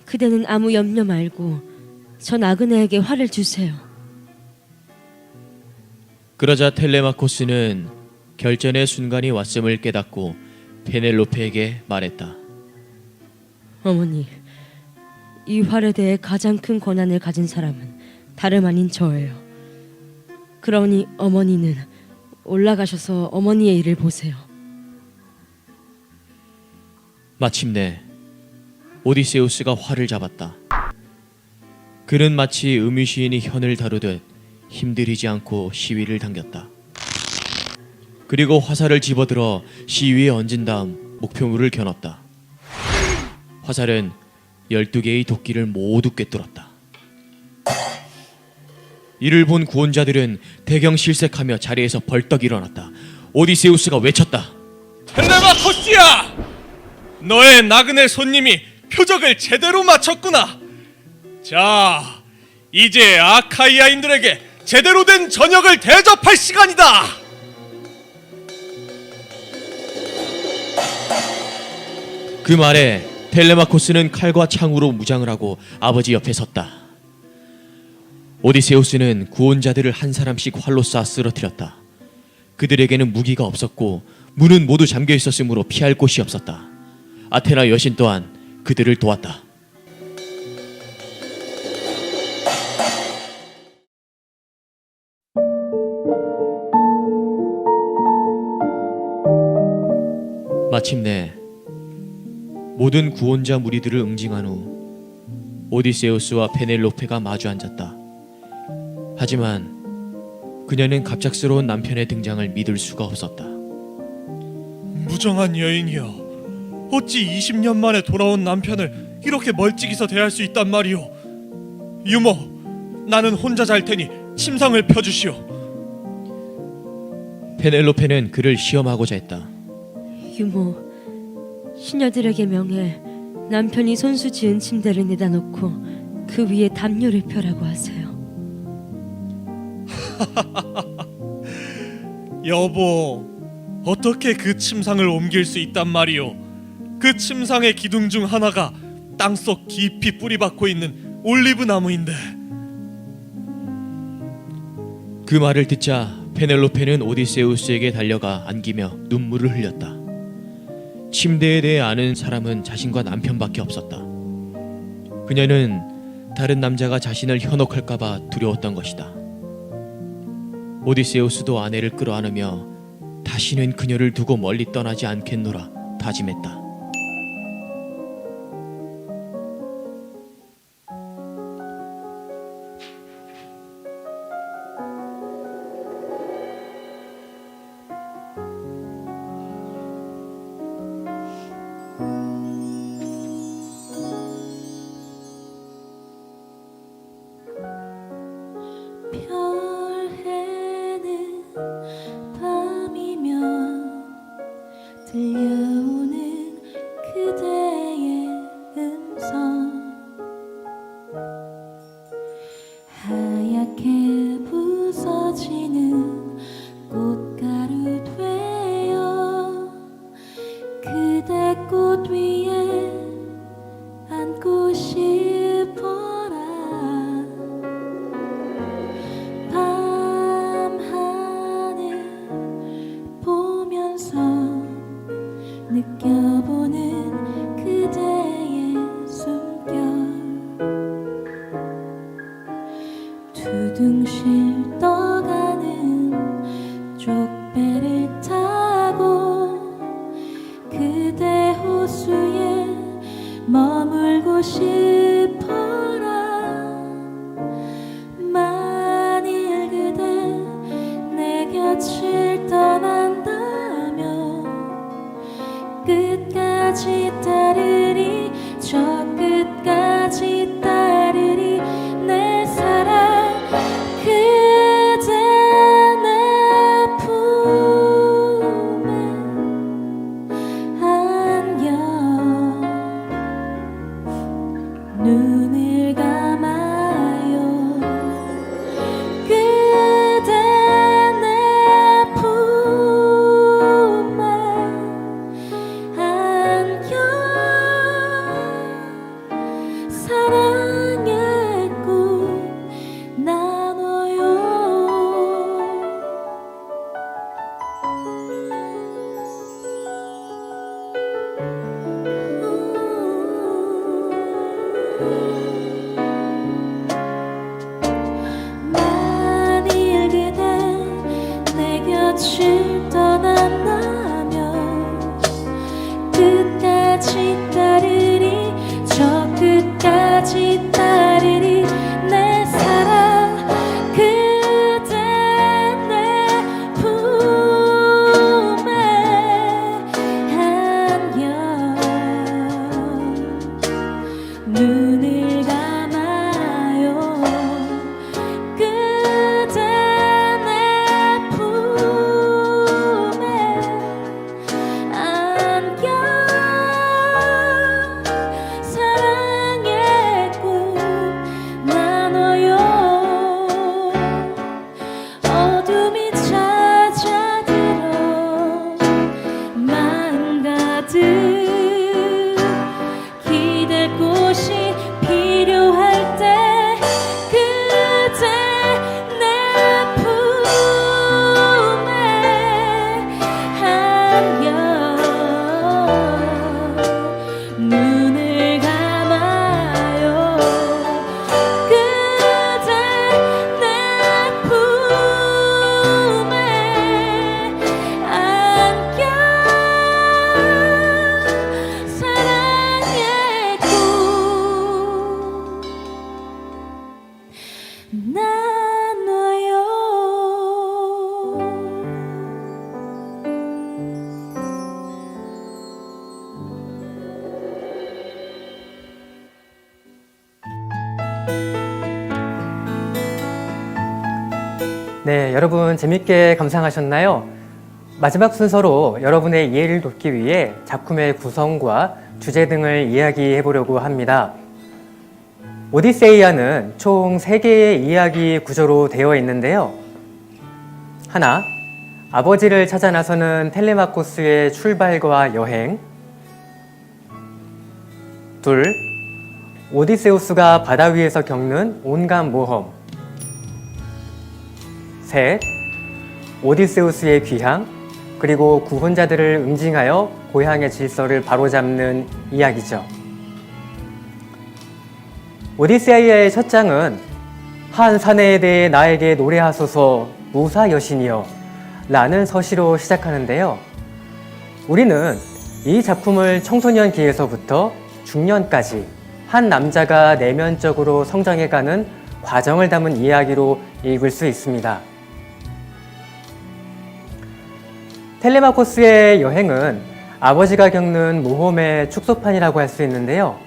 B: 그대는 아무 염려 말고 전 아그네에게 활을 주세요.
C: 그러자 텔레마코스는 결전의 순간이 왔음을 깨닫고 페넬로페에게 말했다.
B: 어머니, 이 활에 대해 가장 큰 권한을 가진 사람은 다름 아닌 저예요. 그러니 어머니는 올라가셔서 어머니의 일을 보세요.
C: 마침내 오디세우스가 활을 잡았다. 그는 마치 음유시인이 현을 다루듯 힘들이지 않고 시위를 당겼다. 그리고 화살을 집어들어 시위에 얹은 다음 목표물을 겨눴다. 화살은 12개의 도끼를 모두 꿰뚫었다. 이를 본 구원자들은 대경실색하며 자리에서 벌떡 일어났다. 오디세우스가 외쳤다.
D: 텔레마코스야! 너의 나그네 손님이 표적을 제대로 맞췄구나. 자, 이제 아카이아인들에게 제대로 된 저녁을 대접할 시간이다.
C: 그 말에 텔레마코스는 칼과 창으로 무장을 하고 아버지 옆에 섰다. 오디세우스는 구원자들을 한 사람씩 활로 쏴 쓰러뜨렸다. 그들에게는 무기가 없었고 문은 모두 잠겨 있었으므로 피할 곳이 없었다. 아테나 여신 또한 그들을 도왔다. 마침내 모든 구원자 무리들을 응징한 후 오디세우스와 페넬로페가 마주 앉았다. 하지만 그녀는 갑작스러운 남편의 등장을 믿을 수가 없었다.
D: 무정한 여인이여, 어찌 20년 만에 돌아온 남편을 이렇게 멀찍이서 대할 수 있단 말이오. 유모, 나는 혼자 잘 테니 침상을 펴주시오.
C: 페넬로페는 그를 시험하고자 했다.
B: 유모, 시녀들에게 명해 남편이 손수 지은 침대를 내다 놓고 그 위에 담요를 펴라고 하세요.
D: 여보, 어떻게 그 침상을 옮길 수 있단 말이오. 그 침상의 기둥 중 하나가 땅속 깊이 뿌리박고 있는 올리브 나무인데.
C: 그 말을 듣자 페넬로페는 오디세우스에게 달려가 안기며 눈물을 흘렸다. 침대에 대해 아는 사람은 자신과 남편밖에 없었다. 그녀는 다른 남자가 자신을 현혹할까봐 두려웠던 것이다. 오디세우스도 아내를 끌어안으며 다시는 그녀를 두고 멀리 떠나지 않겠노라 다짐했다.
H: 별해는 밤이면 들려오는 그대의 음성, 하얗게 부서지는 꽃가루 되어 그대 꽃 위에 앉고 싶어라. 밤하늘 보면서 느껴보는 그대의 숨결, 두둥실 떠가는 족배를 타고 그대 호수에 머물고 싶어라. 만일 그대 내 곁을 떠난다면 끝까지 따르리, 저 끝까지 따르리. 내 사랑 그 곁을 떠난다면 끝까지 따르리 저 끝까지 따르리 내 사랑 그대 내 품에 안겨 눈을 감아요 그대 내 품에 안겨 사랑의 꿈 나눠요 어둠이 찾아들어 마음 가득 기댈 곳이 필요할 때 그대 내 품에 안겨 눈을 감아요 그대 내 품에 안겨 사랑의 꿈 나눠요
A: 네, 여러분 재밌게 감상하셨나요? 마지막 순서로 여러분의 이해를 돕기 위해 작품의 구성과 주제 등을 이야기해 보려고 합니다. 오디세이아는 총 3개의 이야기 구조로 되어 있는데요. 하나, 아버지를 찾아 나서는 텔레마코스의 출발과 여행. 둘, 오디세우스가 바다 위에서 겪는 온갖 모험. 셋, 오디세우스의 귀향, 그리고 구원자들을 응징하여 고향의 질서를 바로잡는 이야기죠. 오디세이아의 첫 장은 한 사내에 대해 나에게 노래하소서 무사 여신이여 라는 서시로 시작하는데요. 우리는 이 작품을 청소년기에서부터 중년까지 한 남자가 내면적으로 성장해가는 과정을 담은 이야기로 읽을 수 있습니다. 텔레마코스의 여행은 아버지가 겪는 모험의 축소판이라고 할 수 있는데요.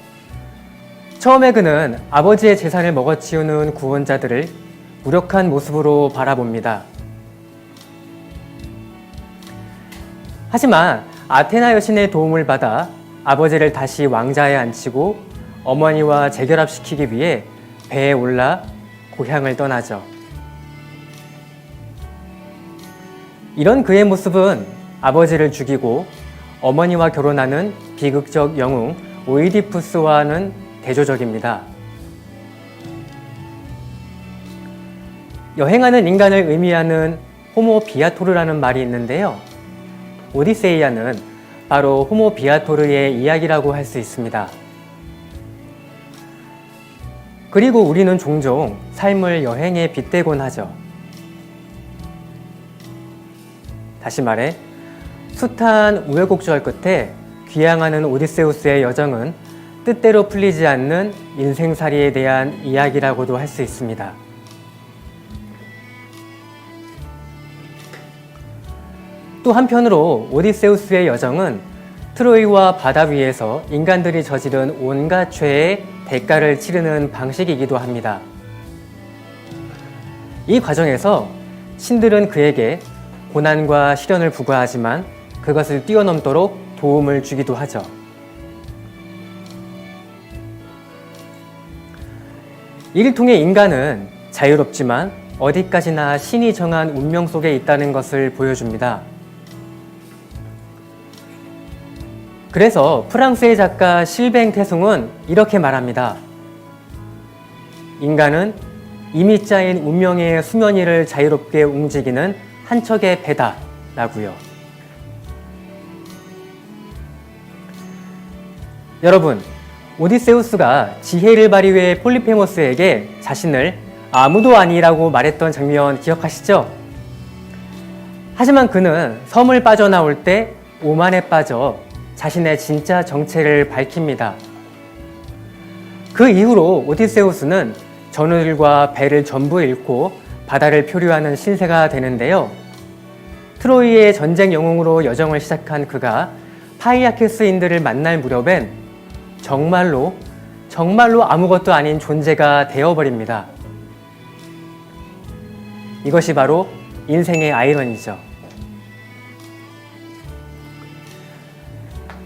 A: 처음에 그는 아버지의 재산을 먹어치우는 구원자들을 무력한 모습으로 바라봅니다. 하지만 아테나 여신의 도움을 받아 아버지를 다시 왕자에 앉히고 어머니와 재결합시키기 위해 배에 올라 고향을 떠나죠. 이런 그의 모습은 아버지를 죽이고 어머니와 결혼하는 비극적 영웅 오이디푸스와는 대조적입니다. 여행하는 인간을 의미하는 호모 비아토르라는 말이 있는데요. 오디세이아는 바로 호모 비아토르의 이야기라고 할 수 있습니다. 그리고 우리는 종종 삶을 여행에 빗대곤 하죠. 다시 말해 숱한 우여곡절 끝에 귀향하는 오디세우스의 여정은 뜻대로 풀리지 않는 인생살이에 대한 이야기라고도 할 수 있습니다. 또 한편으로 오디세우스의 여정은 트로이와 바다 위에서 인간들이 저지른 온갖 죄의 대가를 치르는 방식이기도 합니다. 이 과정에서 신들은 그에게 고난과 시련을 부과하지만 그것을 뛰어넘도록 도움을 주기도 하죠. 이를 통해 인간은 자유롭지만 어디까지나 신이 정한 운명 속에 있다는 것을 보여줍니다. 그래서 프랑스의 작가 실뱅 태숭은 이렇게 말합니다. 인간은 이미 짜인 운명의 수면 위를 자유롭게 움직이는 한 척의 배다 라고요. 여러분, 오디세우스가 지혜를 발휘해 폴리페모스에게 자신을 아무도 아니라고 말했던 장면 기억하시죠? 하지만 그는 섬을 빠져나올 때 오만에 빠져 자신의 진짜 정체를 밝힙니다. 그 이후로 오디세우스는 전우들과 배를 전부 잃고 바다를 표류하는 신세가 되는데요. 트로이의 전쟁 영웅으로 여정을 시작한 그가 파이아케스인들을 만날 무렵엔 정말로 아무것도 아닌 존재가 되어버립니다. 이것이 바로 인생의 아이러니죠.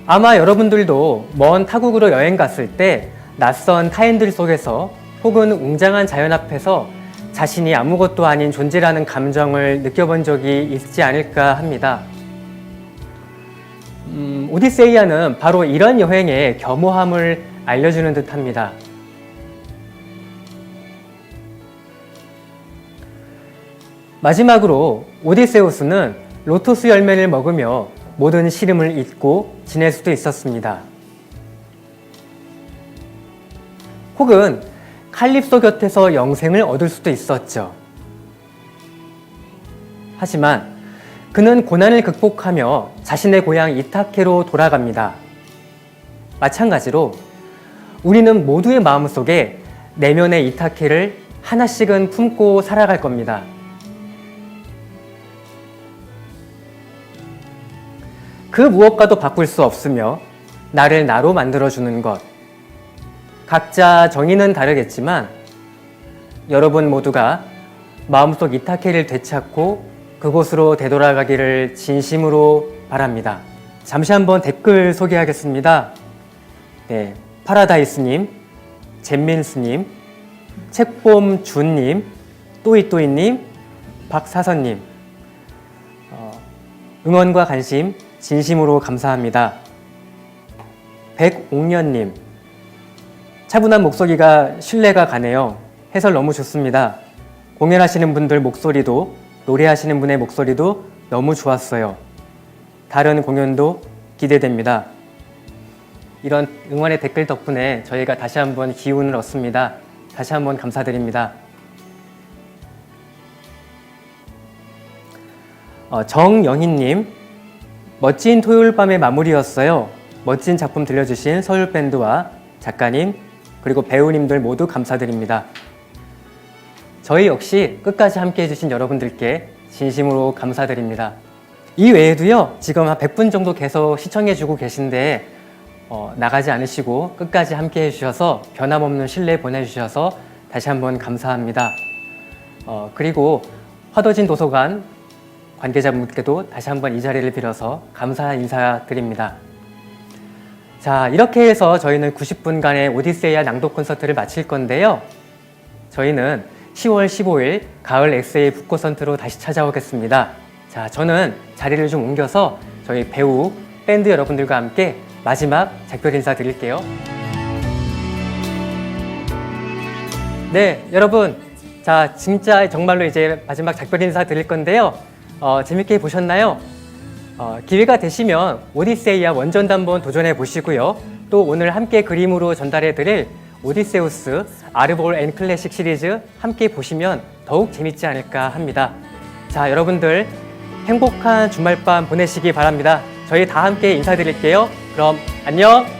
A: 아마 여러분들도 먼 타국으로 여행 갔을 때 낯선 타인들 속에서 혹은 웅장한 자연 앞에서 자신이 아무것도 아닌 존재라는 감정을 느껴본 적이 있지 않을까 합니다. 오디세이아는 바로 이런 여행의 겸허함을 알려주는 듯합니다. 마지막으로 오디세우스는 로토스 열매를 먹으며 모든 시름을 잊고 지낼 수도 있었습니다. 혹은 칼립소 곁에서 영생을 얻을 수도 있었죠. 하지만 그는 고난을 극복하며 자신의 고향 이타케로 돌아갑니다. 마찬가지로 우리는 모두의 마음속에 내면의 이타케를 하나씩은 품고 살아갈 겁니다. 그 무엇과도 바꿀 수 없으며 나를 나로 만들어주는 것. 각자 정의는 다르겠지만 여러분 모두가 마음속 이타케를 되찾고 그곳으로 되돌아가기를 진심으로 바랍니다. 잠시 한번 댓글 소개하겠습니다. 네, 파라다이스님, 잼민스님, 책봄준님, 또이또이님, 박사선님, 응원과 관심 진심으로 감사합니다. 백옥년님, 차분한 목소리가 신뢰가 가네요. 해설 너무 좋습니다. 공연하시는 분들 목소리도 노래하시는 분의 목소리도 너무 좋았어요. 다른 공연도 기대됩니다. 이런 응원의 댓글 덕분에 저희가 다시 한번 기운을 얻습니다. 다시 한번 감사드립니다. 정영희님, 멋진 토요일 밤의 마무리였어요. 멋진 작품 들려주신 서울밴드와 작가님 그리고 배우님들 모두 감사드립니다. 저희 역시 끝까지 함께 해주신 여러분들께 진심으로 감사드립니다. 이 외에도요, 지금 한 100분 정도 계속 시청해주고 계신데 나가지 않으시고 끝까지 함께 해주셔서 변함없는 신뢰 보내주셔서 다시 한번 감사합니다. 그리고 화도진 도서관 관계자분들께도 다시 한번 이 자리를 빌어서 감사 인사드립니다. 자, 이렇게 해서 저희는 90분간의 오디세이아 낭독 콘서트를 마칠 건데요. 저희는 10월 15일 가을 엑스에이 북콘서트로 다시 찾아오겠습니다. 자, 저는 자리를 좀 옮겨서 저희 배우, 밴드 여러분들과 함께 마지막 작별 인사 드릴게요. 네, 여러분. 자, 진짜 정말로 이제 마지막 작별 인사 드릴 건데요. 재밌게 보셨나요? 기회가 되시면 오디세이아 원전도 한번 도전해 보시고요. 또 오늘 함께 그림으로 전달해 드릴 오디세우스 아르볼 앤 클래식 시리즈 함께 보시면 더욱 재밌지 않을까 합니다. 자, 여러분들 행복한 주말밤 보내시기 바랍니다. 저희 다 함께 인사드릴게요. 그럼 안녕!